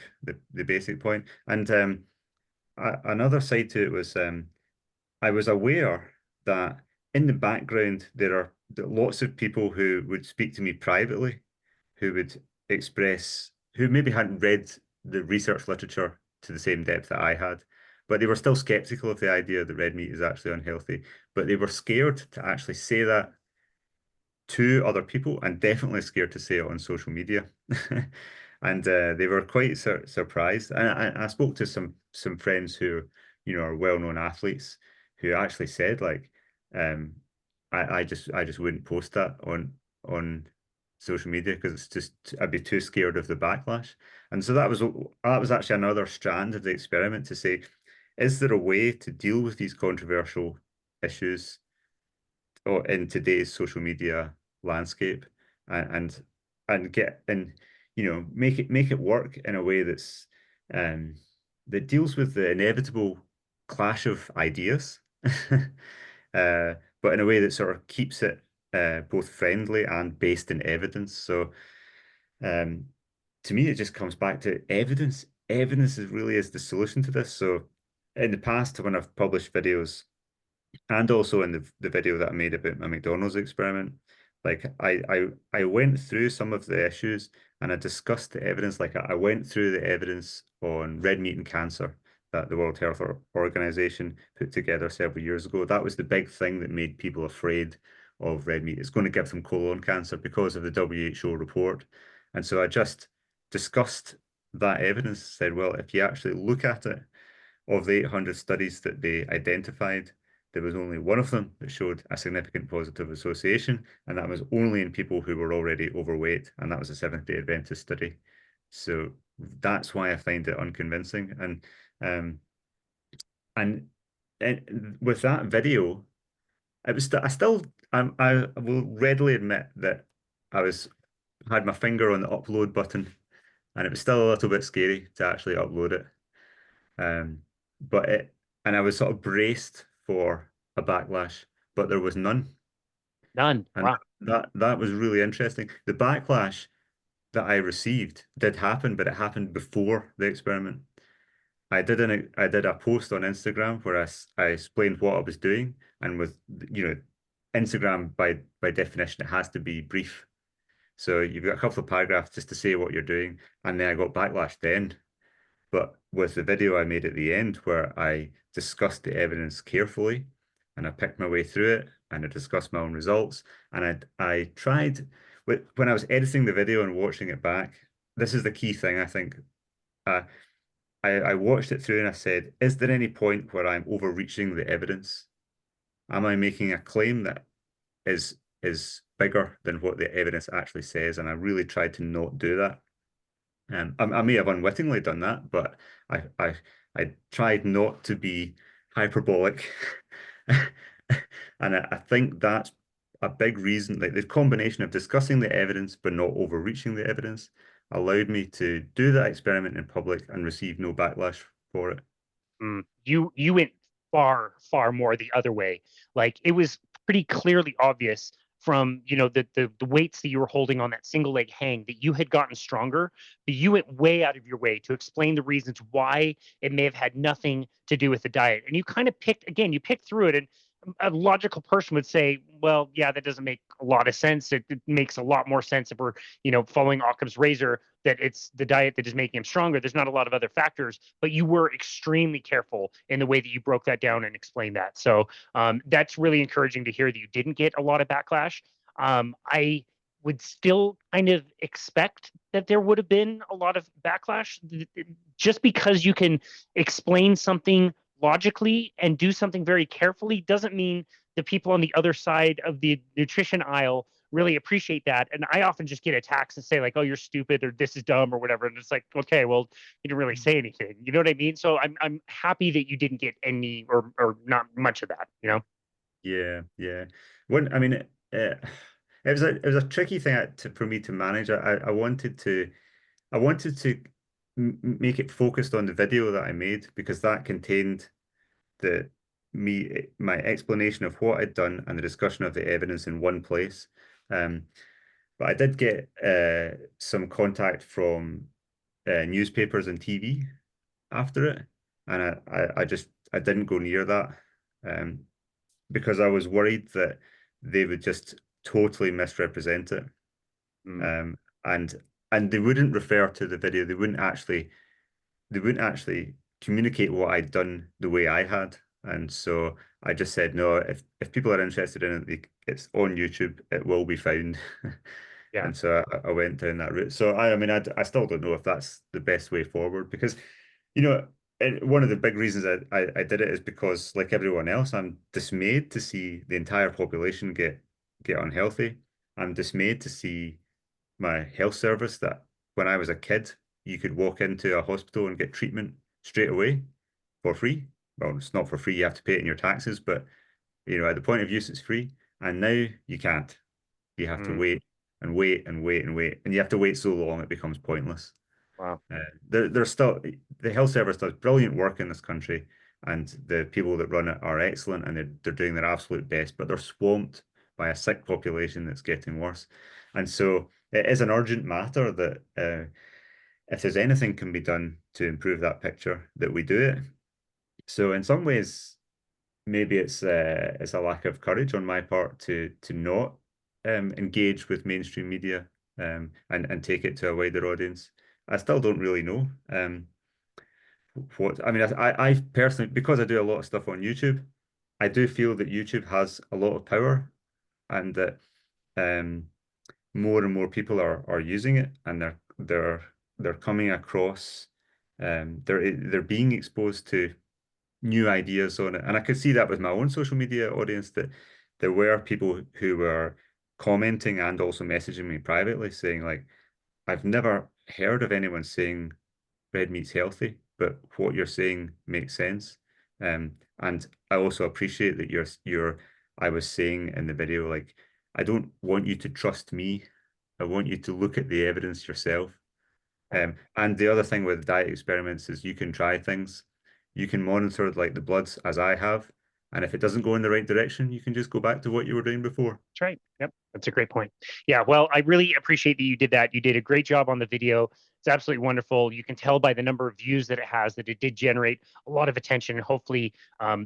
point. And another side to it was, I was aware that in the background there are lots of people who would speak to me privately, who would express, who maybe hadn't read the research literature to the same depth that I had, but they were still skeptical of the idea that red meat is actually unhealthy. But they were scared to actually say that to other people, and definitely scared to say it on social media. And they were quite surprised. And I spoke to some friends who, are well-known athletes, who actually said, like, um, I just wouldn't post that on social media because it's just, I'd be too scared of the backlash. And so that was actually another strand of the experiment, to say, is there a way to deal with these controversial issues, or in today's social media landscape, and get, and make it work in a way um that deals with the inevitable clash of ideas, but in a way that sort of keeps it both friendly and based in evidence. So um to me, it just comes back to evidence. Evidence is really is the solution to this. So in the past, when I've published videos, and also in the video that I made about my McDonald's experiment, like I went through some of the issues and I discussed the evidence. Like I went through the evidence on red meat and cancer that the World Health Organization put together several years ago. That was the big thing that made people afraid of red meat. It's going to give them colon cancer because of the WHO report. And so I just discussed that evidence, said, well, if you actually look at it, of the 800 studies that they identified, there was only one of them that showed a significant positive association, and that was only in people who were already overweight, and that was a Seventh-day Adventist study. So that's why I find it unconvincing. Um, and with that video, it was I still I will readily admit that I was had my finger on the upload button, and it was still a little bit scary to actually upload it. Um, but it, and I was sort of braced for a backlash, but there was none. None. And Wow. that was really interesting. The backlash that I received did happen, but it happened before the experiment. I did a post on Instagram where I explained what I was doing, and with Instagram by definition it has to be brief. So you've got a couple of paragraphs just to say what you're doing, and then I got backlash then. But with the video I made at the end, where I discussed the evidence carefully and I picked my way through it and I discussed my own results, and I tried when I was editing the video and watching it back, this is the key thing, I think. Uh, I watched it through and I said, is there any point where I'm overreaching the evidence? Am I making a claim that is bigger than what the evidence actually says? And I really tried to not do that. I may have unwittingly done that, but I tried not to be hyperbolic, and I think that's a big reason. Like the combination of discussing the evidence but not overreaching the evidence allowed me to do that experiment in public and receive no backlash for it. You went far more the other way. Like it was pretty clearly obvious from the weights that you were holding on that single leg hang that you had gotten stronger, but you went way out of your way to explain the reasons why it may have had nothing to do with the diet. And you kind of you picked through it, and a logical person would say, well, yeah, that doesn't make a lot of sense. It makes a lot more sense if we're, following Occam's razor, that it's the diet that is making him stronger. There's not a lot of other factors, but you were extremely careful in the way that you broke that down and explained that. So that's really encouraging to hear that you didn't get a lot of backlash. I would still kind of expect that there would have been a lot of backlash just because you can explain something logically and do something very carefully doesn't mean the people on the other side of the nutrition aisle really appreciate that. And I often just get attacks and say like, "Oh, you're stupid," or "This is dumb," or whatever. And it's like, okay, well, you didn't really say anything. You know what I mean? So I'm happy that you didn't get any or not much of that. Yeah, yeah. When I mean, it was a tricky thing for me to manage. I wanted to make it focused on the video that I made because that contained the my explanation of what I'd done and the discussion of the evidence in one place. Um, but I did get some contact from newspapers and TV after it, and I didn't go near that um, because I was worried that they would just totally misrepresent it. Mm. Um, and they wouldn't refer to the video. They wouldn't actually communicate what I'd done the way I had. And so I just said, no, if people are interested in it, it's on YouTube, it will be found. Yeah. And so I went down that route. So I mean, I still don't know if that's the best way forward because, you know, one of the big reasons I did it is because, like everyone else, I'm dismayed to see the entire population get unhealthy. I'm dismayed to see my health service that when I was a kid, you could walk into a hospital and get treatment straight away for free. Well, it's not for free, you have to pay it in your taxes, but at the point of use, it's free. And now you can't. You have to Mm. wait and wait and wait and wait. And you have to wait so long it becomes pointless. Wow. There's still the health service does brilliant work in this country, and the people that run it are excellent, and they're doing their absolute best, but they're swamped by a sick population that's getting worse. And so it is an urgent matter that if there's anything can be done to improve that picture, that we do it. So in some ways, maybe it's a lack of courage on my part to not engage with mainstream media and take it to a wider audience. I still don't really know. What I mean, I personally, because I do a lot of stuff on YouTube, I do feel that YouTube has a lot of power, and that um, more and more people are using it, and they're coming across, they're being exposed to new ideas on it. And I could see that with my own social media audience, that there were people who were commenting and also messaging me privately saying like, I've never heard of anyone saying red meat's healthy, but what you're saying makes sense. And I also appreciate that I was saying in the video, like, I don't want you to trust me. I want you to look at the evidence yourself. And the other thing with diet experiments is you can try things. You can monitor like the bloods as I have. And if it doesn't go in the right direction, you can just go back to what you were doing before. That's right. Yep. That's a great point. Yeah. Well, I really appreciate that you did that. You did a great job on the video. It's absolutely wonderful. You can tell by the number of views that it has that it did generate a lot of attention. And hopefully,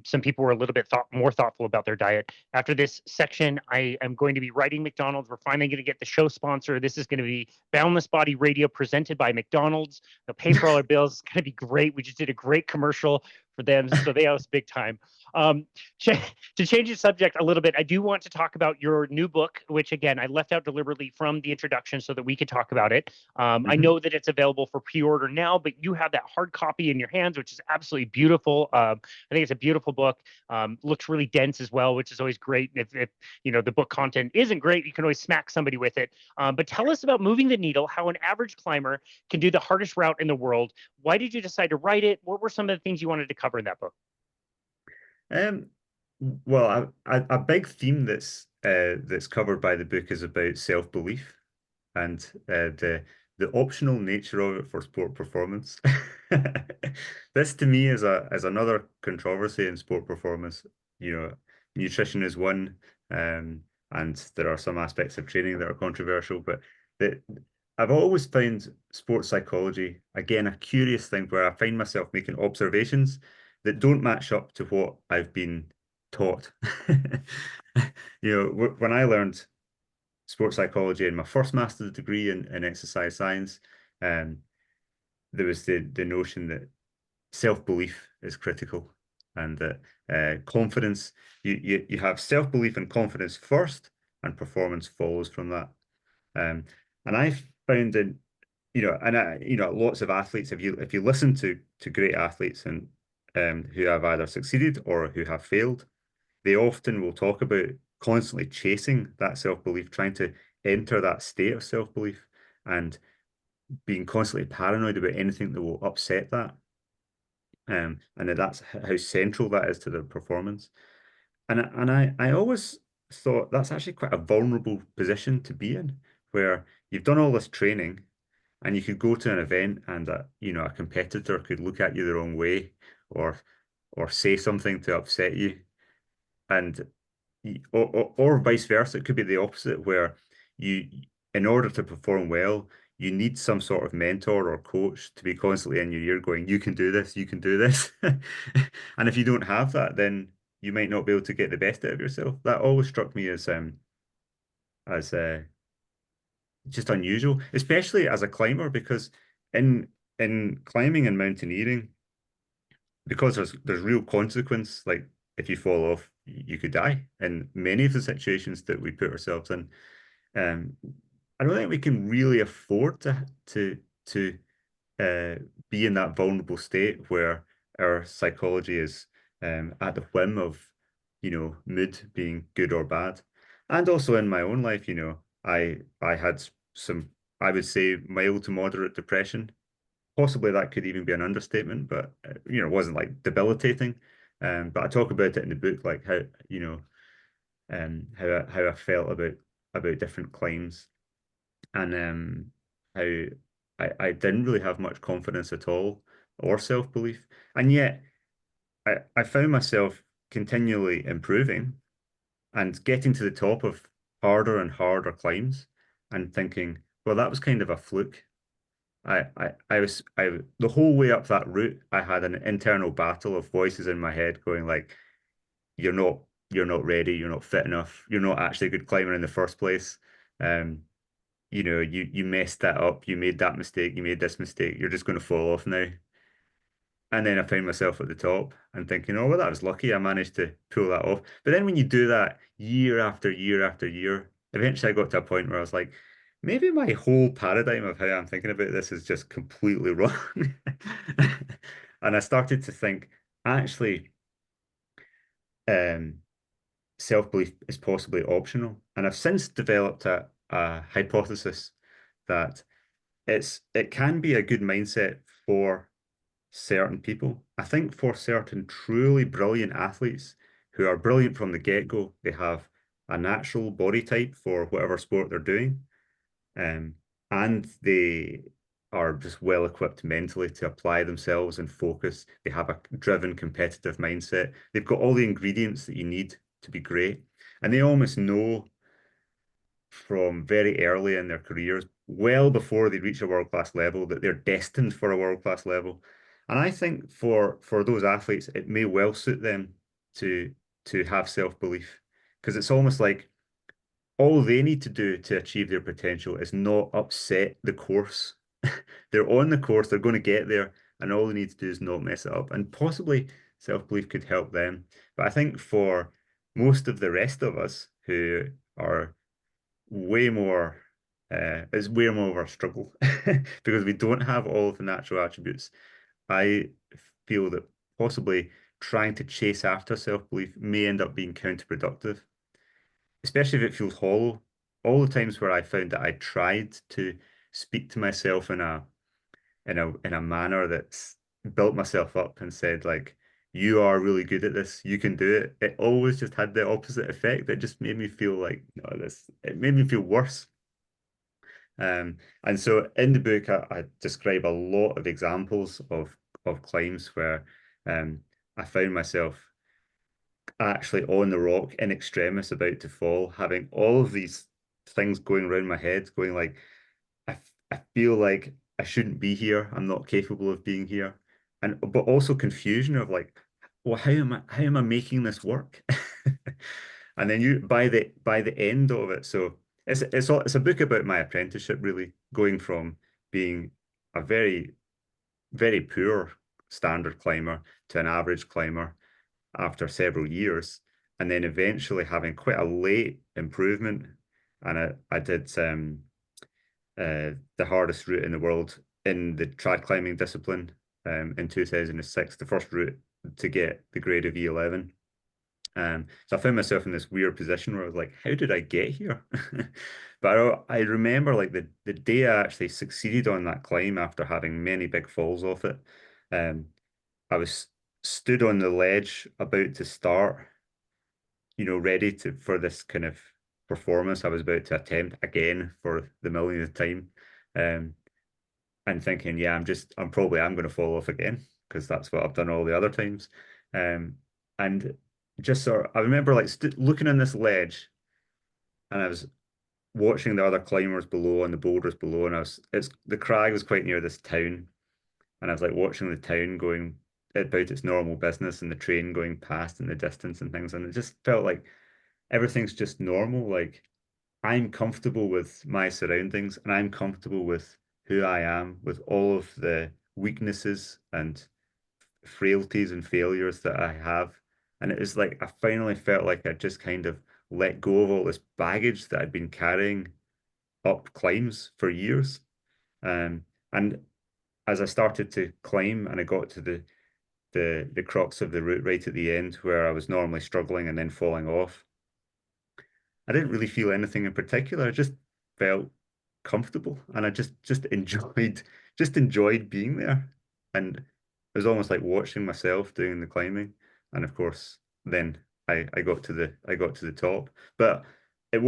some people were a little bit more thoughtful about their diet. After this section, I am going to be writing McDonald's. We're finally going to get the show sponsor. This is going to be Boundless Body Radio presented by McDonald's. They'll pay for all our bills. It's going to be great. We just did a great commercial for them, so they owe us big time. To change the subject a little bit, I do want to talk about your new book, which again I left out deliberately from the introduction so that we could talk about it. I know that it's available for pre-order now, but you have that hard copy in your hands, which is absolutely beautiful. I think it's a beautiful book. Looks really dense as well, which is always great. If you know the book content isn't great, you can always smack somebody with it. But tell us about Moving the Needle, how an average climber can do the hardest route in the world. Why did you decide to write it? What were some of the things you wanted to cover in that book? Um, well, a big theme that's covered by the book is about self-belief and the optional nature of it for sport performance. This to me is another controversy in sport performance. You know, nutrition is one, and there are some aspects of training that are controversial, but the, I've always found sports psychology, again, a curious thing where I find myself making observations that don't match up to what I've been taught. When I learned sports psychology in my first master's degree in exercise science, um, there was the notion that self-belief is critical, and that confidence, you have self-belief and confidence first, and performance follows from that. And I found that, lots of athletes, if you listen to great athletes and who have either succeeded or who have failed, they often will talk about constantly chasing that self-belief, trying to enter that state of self-belief, and being constantly paranoid about anything that will upset that. And that's how central that is to their performance. And I always thought that's actually quite a vulnerable position to be in, where you've done all this training and you could go to an event and a competitor could look at you the wrong way, or say something to upset you, and or vice versa. It could be the opposite, where you, in order to perform well, you need some sort of mentor or coach to be constantly in your ear going, you can do this, you can do this. And if you don't have that, then you might not be able to get the best out of yourself. That always struck me as just unusual, especially as a climber, because in climbing and mountaineering, because there's real consequence. Like, if you fall off, you could die in many of the situations that we put ourselves in. Um, I don't think we can really afford to uh, be in that vulnerable state where our psychology is at the whim of, mood being good or bad. And also in my own life, I had some, I would say, mild to moderate depression. Possibly that could even be an understatement, but it wasn't like debilitating. But I talk about it in the book, like how, how I felt about different climbs, and how I didn't really have much confidence at all, or self-belief. And yet I found myself continually improving and getting to the top of harder and harder climbs, and thinking, well, that was kind of a fluke. the whole way up that route, I had an internal battle of voices in my head going like, you're not, you're not ready, you're not fit enough, you're not actually a good climber in the first place. Um, you messed that up, you made that mistake, you made this mistake, you're just going to fall off now. And then I found myself at the top and thinking, oh, well, that was lucky. I managed to pull that off. But then when you do that year after year after year, eventually I got to a point where I was like, maybe my whole paradigm of how I'm thinking about this is just completely wrong. And I started to think, actually, um, self-belief is possibly optional. And I've since developed a hypothesis that it can be a good mindset for certain people. I think for certain truly brilliant athletes who are brilliant from the get-go, they have a natural body type for whatever sport they're doing. And they are just well equipped mentally to apply themselves and focus. They have a driven competitive mindset. They've got all the ingredients that you need to be great. And they almost know from very early in their careers, well before they reach a world-class level, that they're destined for a world-class level. And I think for those athletes, it may well suit them to have self-belief because it's almost like all they need to do to achieve their potential is not upset the course. They're on the course, they're going to get there, and all they need to do is not mess it up. And possibly self-belief could help them. But I think for most of the rest of us who are way more it's way more of a struggle because we don't have all of the natural attributes. I feel that possibly trying to chase after self-belief may end up being counterproductive, especially if it feels hollow. All the times where I found that I tried to speak to myself in a manner that's built myself up and said like, you are really good at this, you can do it. It always just had the opposite effect. It just made me feel like, no, it made me feel worse. And so in the book, I describe a lot of examples of climbs where I found myself actually on the rock in extremis about to fall, having all of these things going around my head, going like, I feel like I shouldn't be here. I'm not capable of being here. And but also confusion of like, well, how am I making this work? And then you by the end of it, so it's a book about my apprenticeship, really, going from being a very poor standard climber to an average climber after several years, and then eventually having quite a late improvement. And I did the hardest route in the world in the trad climbing discipline in 2006, the first route to get the grade of E11. So I found myself in this weird position where I was like, how did I get here? But I remember like the day I actually succeeded on that climb after having many big falls off it. Um, I was stood on the ledge about to start, ready for this kind of performance I was about to attempt again for the millionth time. Um, and thinking, yeah, I'm going to fall off again because that's what I've done all the other times. And just I remember like looking on this ledge and I was watching the other climbers below and the boulders below, and the crag was quite near this town, and I was like watching the town going about its normal business and the train going past in the distance and things, and it just felt like everything's just normal. Like I'm comfortable with my surroundings and I'm comfortable with who I am, with all of the weaknesses and frailties and failures that I have. And it was like I finally felt like I just kind of let go of all this baggage that I'd been carrying up climbs for years. And as I started to climb and I got to the crux of the route right at the end where I was normally struggling and then falling off, I didn't really feel anything in particular. I just felt comfortable and I just enjoyed being there. And it was almost like watching myself doing the climbing. And of course, then I got to the top. But I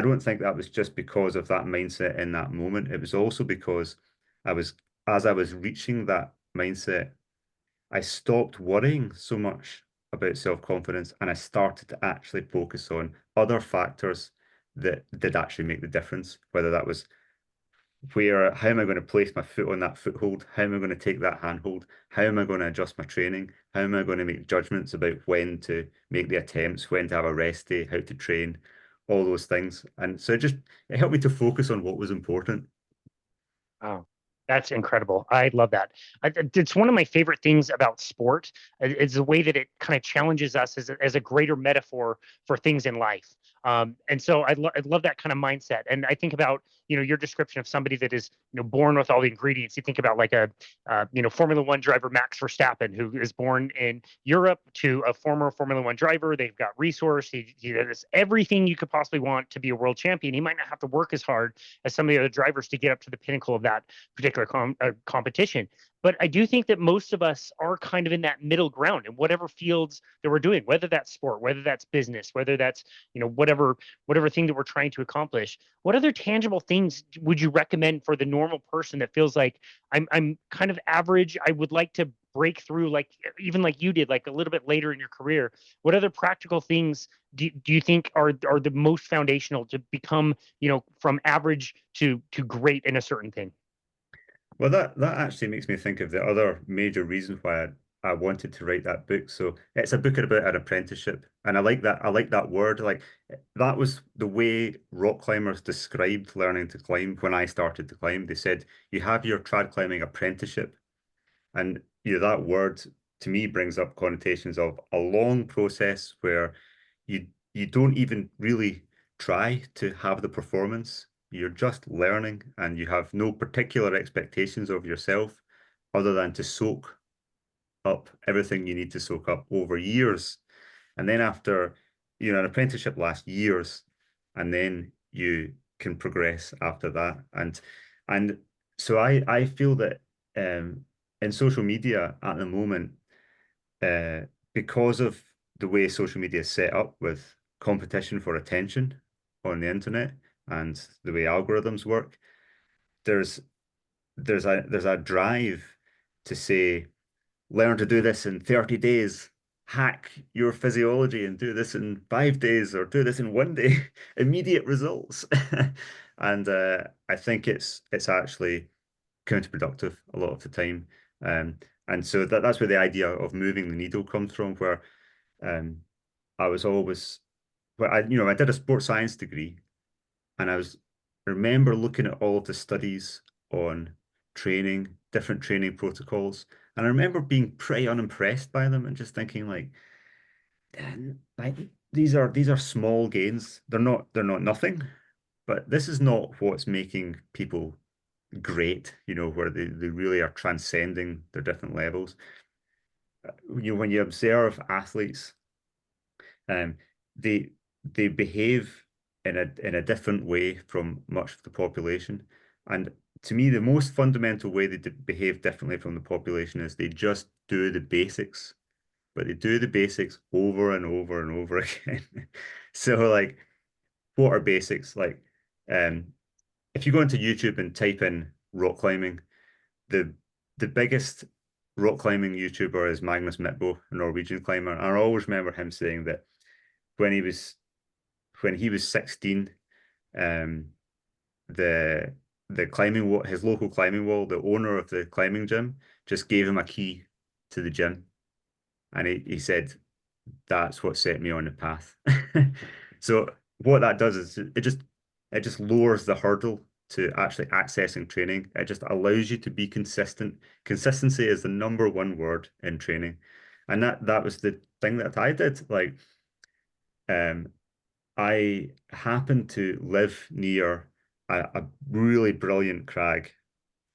don't think that was just because of that mindset in that moment. It was also because as I was reaching that mindset, I stopped worrying so much about self-confidence and I started to actually focus on other factors that did actually make the difference, whether that was where how am I going to place my foot on that foothold? How am I going to take that handhold? How am I going to adjust my training? How am I going to make judgments about when to make the attempts, when to have a rest day, how to train, all those things. And so it helped me to focus on what was important. Oh, that's incredible. I love that. It's one of my favorite things about sport. Is the way that it kind of challenges us as a greater metaphor for things in life. And so I love that kind of mindset. And I think about, your description of somebody that is, born with all the ingredients. You think about like a, Formula One driver, Max Verstappen, who is born in Europe to a former Formula One driver. They've got resource. He has everything you could possibly want to be a world champion. He might not have to work as hard as some of the other drivers to get up to the pinnacle of that particular competition. But I do think that most of us are kind of in that middle ground in whatever fields that we're doing, whether that's sport, whether that's business, whether that's, whatever thing that we're trying to accomplish. What other tangible things would you recommend for the normal person that feels like I'm kind of average? I would like to break through, like even like you did, like a little bit later in your career. What other practical things do you think are the most foundational to become, from average to great in a certain thing? Well, that actually makes me think of the other major reason why I wanted to write that book. So it's a book about an apprenticeship, and I like that. I like that word. Like that was the way rock climbers described learning to climb when I started to climb. They said you have your trad climbing apprenticeship, and that word to me brings up connotations of a long process where you don't even really try to have the performance. You're just learning and you have no particular expectations of yourself other than to soak up everything you need to soak up over years. And then after, an apprenticeship lasts years, and then you can progress after that. And so I feel that in social media at the moment, uh, because of the way social media is set up with competition for attention on the internet and the way algorithms work, there's there's a drive to say, learn to do this in 30 days, hack your physiology and do this in 5 days or do this in one day, immediate results. And I think it's actually counterproductive a lot of the time. And so that's where the idea of moving the needle comes from, where um, I was always, well, I did a sports science degree, and I remember looking at all of the studies on training, different training protocols, and I remember being pretty unimpressed by them and just thinking like these are small gains. They're not nothing, but this is not what's making people great, where they really are transcending their different levels. When you observe athletes, um, they they behave in a different way from much of the population. And to me, the most fundamental way they behave differently from the population is they just do the basics, but they do the basics over and over and over again. So like, what are basics? Like, um, if you go into YouTube and type in rock climbing, the the biggest rock climbing YouTuber is Magnus Mitbo, a Norwegian climber. And I always remember him saying that when he was when he was 16, um, the climbing wall, his local climbing wall, the owner of the climbing gym just gave him a key to the gym, and he said that's what set me on the path. So what that does is it just lowers the hurdle to actually accessing training. It just allows you to be consistent. Consistency is the number one word in training. And that was the thing that I did. Like um I happened to live near a really brilliant crag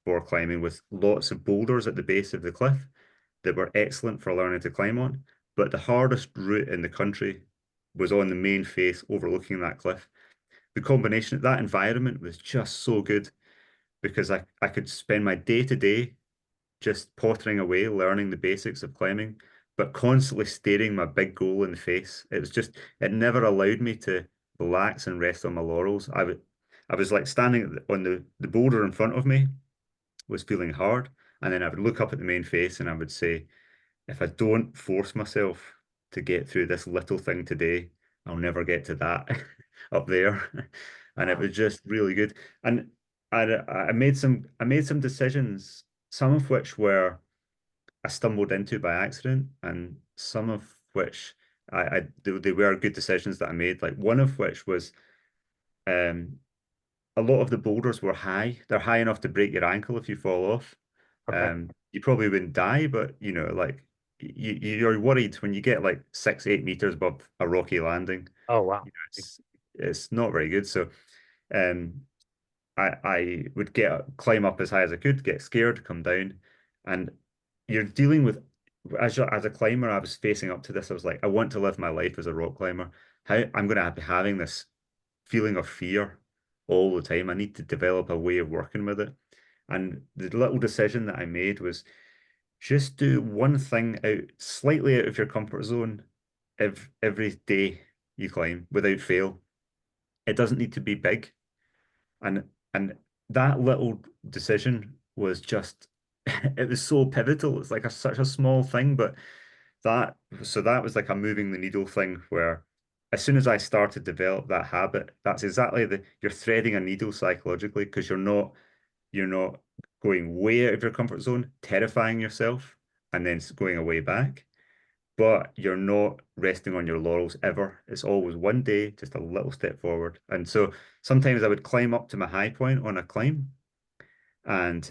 for climbing with lots of boulders at the base of the cliff that were excellent for learning to climb on. But the hardest route in the country was on the main face overlooking that cliff. The combination of that environment was just so good because I could spend my day to day just pottering away, learning the basics of climbing, but constantly staring my big goal in the face. It never allowed me to relax and rest on my laurels. I was like standing on the boulder in front of me was feeling hard. And then I would look up at the main face and I would say, if I don't force myself to get through this little thing today, I'll never get to that up there. And it Wow. was just really good. And I made some decisions, some of which were I stumbled into by accident, and some of which they were good decisions that I made. Like one of which was um a lot of the boulders were high. They're high enough to break your ankle if you fall off. Okay. You probably wouldn't die, but like you're worried when you get like 6, 8 meters above a rocky landing. Oh, wow. It's not very good. So um I would climb up as high as I could, get scared, come down, and you're dealing with as a climber. I was facing up to this. I was like, I want to live my life as a rock climber. How I'm going to be having this feeling of fear all the time. I need to develop a way of working with it. And the little decision that I made was just do one thing out slightly out of your comfort zone every day you climb without fail. It doesn't need to be big. And and that little decision was just it was so pivotal. It's like such a small thing, but that was like a moving the needle thing where as soon as I started to develop that habit, that's exactly you're threading a needle psychologically because you're not going way out of your comfort zone, terrifying yourself, and then going away back. But you're not resting on your laurels ever. It's always one day, just a little step forward. And so sometimes I would climb up to my high point on a climb, and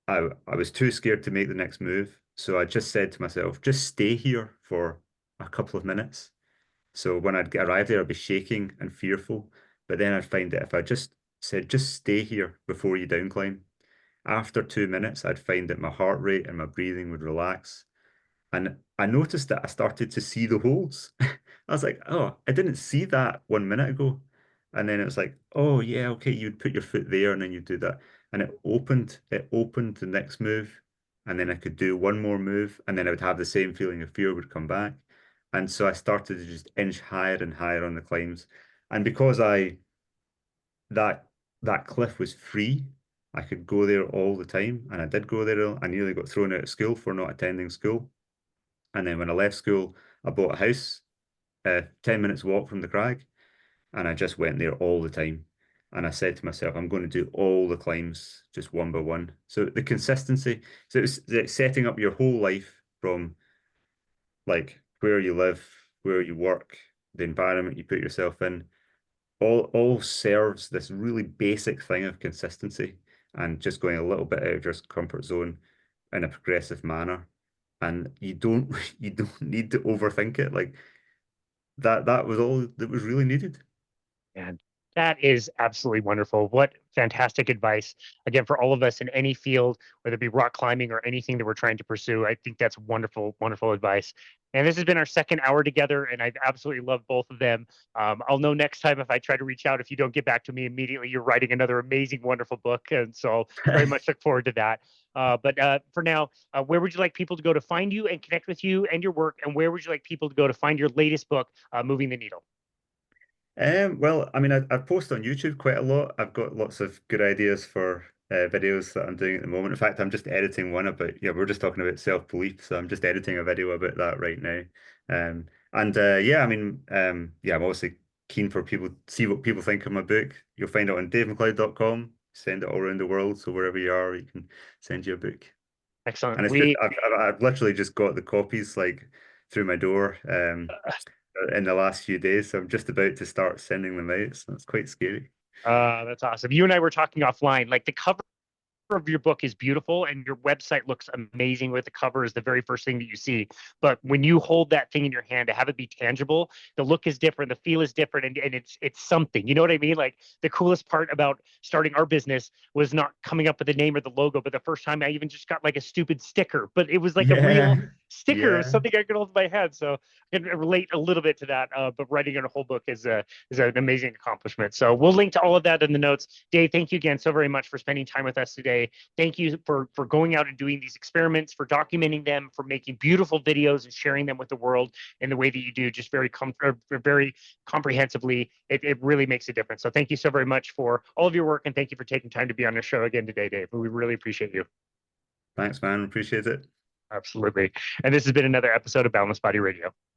I was too scared to make the next move. So I just said to myself, just stay here for a couple of minutes. So when I'd get arrived there, I'd be shaking and fearful. But then I'd find that if I just said, just stay here before you down climb, after 2 minutes, I'd find that my heart rate and my breathing would relax. And I noticed that I started to see the holds. I was like, oh, I didn't see that 1 minute ago. And then it was like, oh yeah, okay, you'd put your foot there and then you'd do that. And it opened the next move. And then I could do one more move. And then I would have the same feeling of fear would come back. And so I started to just inch higher and higher on the climbs. And because that that cliff was free, I could go there all the time. And I did go there. I nearly got thrown out of school for not attending school. And then when I left school, I bought a house, 10 minutes walk from the crag, and I just went there all the time. And I said to myself, I'm going to do all the climbs just one by one. So the consistency, so it's setting up your whole life from like where you live, where you work, the environment you put yourself in, all serves this really basic thing of consistency and just going a little bit out of your comfort zone in a progressive manner. And you don't you don't need to overthink it. Like that was all that was really needed. And that is absolutely wonderful. What fantastic advice. Again, for all of us in any field, whether it be rock climbing or anything that we're trying to pursue, I think that's wonderful, wonderful advice. And this has been our second hour together, and I've absolutely loved both of them. I'll know next time if I try to reach out, if you don't get back to me immediately, you're writing another amazing, wonderful book. And so I'll very much look forward to that. But for now, where would you like people to go to find you and connect with you and your work? And where would you like people to go to find your latest book, Moving the Needle? Well, I mean, I post on YouTube quite a lot. I've got lots of good ideas for videos that I'm doing at the moment. In fact, I'm just editing one about, yeah, we're just talking about self-belief, so I'm just editing a video about that right now. And yeah, I mean, yeah, I'm obviously keen for people to see what people think of my book. You'll find it on davemacleod.com. Send it all around the world, so wherever you are, you can send you a book. Excellent. And it's just I've literally just got the copies like through my door. In the last few days. So I'm just about to start sending them out. So it's quite scary. That's awesome. You and I were talking offline. Like the cover of your book is beautiful and your website looks amazing with the cover is the very first thing that you see, but when you hold that thing in your hand to have it be tangible, the look is different, the feel is different, and it's something, you know what I mean? Like the coolest part about starting our business was not coming up with the name or the logo, but the first time I even just got like a stupid sticker, but it was like a real Yeah. sticker. It was Yeah. something I could hold in my hand, so I can relate a little bit to that. But writing a whole book is an amazing accomplishment. So we'll link to all of that in the notes. Dave, thank you again so very much for spending time with us today. Thank you for going out and doing these experiments, for documenting them, for making beautiful videos and sharing them with the world in the way that you do, just very comprehensively. It really makes a difference. So thank you so very much for all of your work, and thank you for taking time to be on the show again today, Dave. We really appreciate you. Thanks, man. Appreciate it. Absolutely. And this has been another episode of Boundless Body Radio.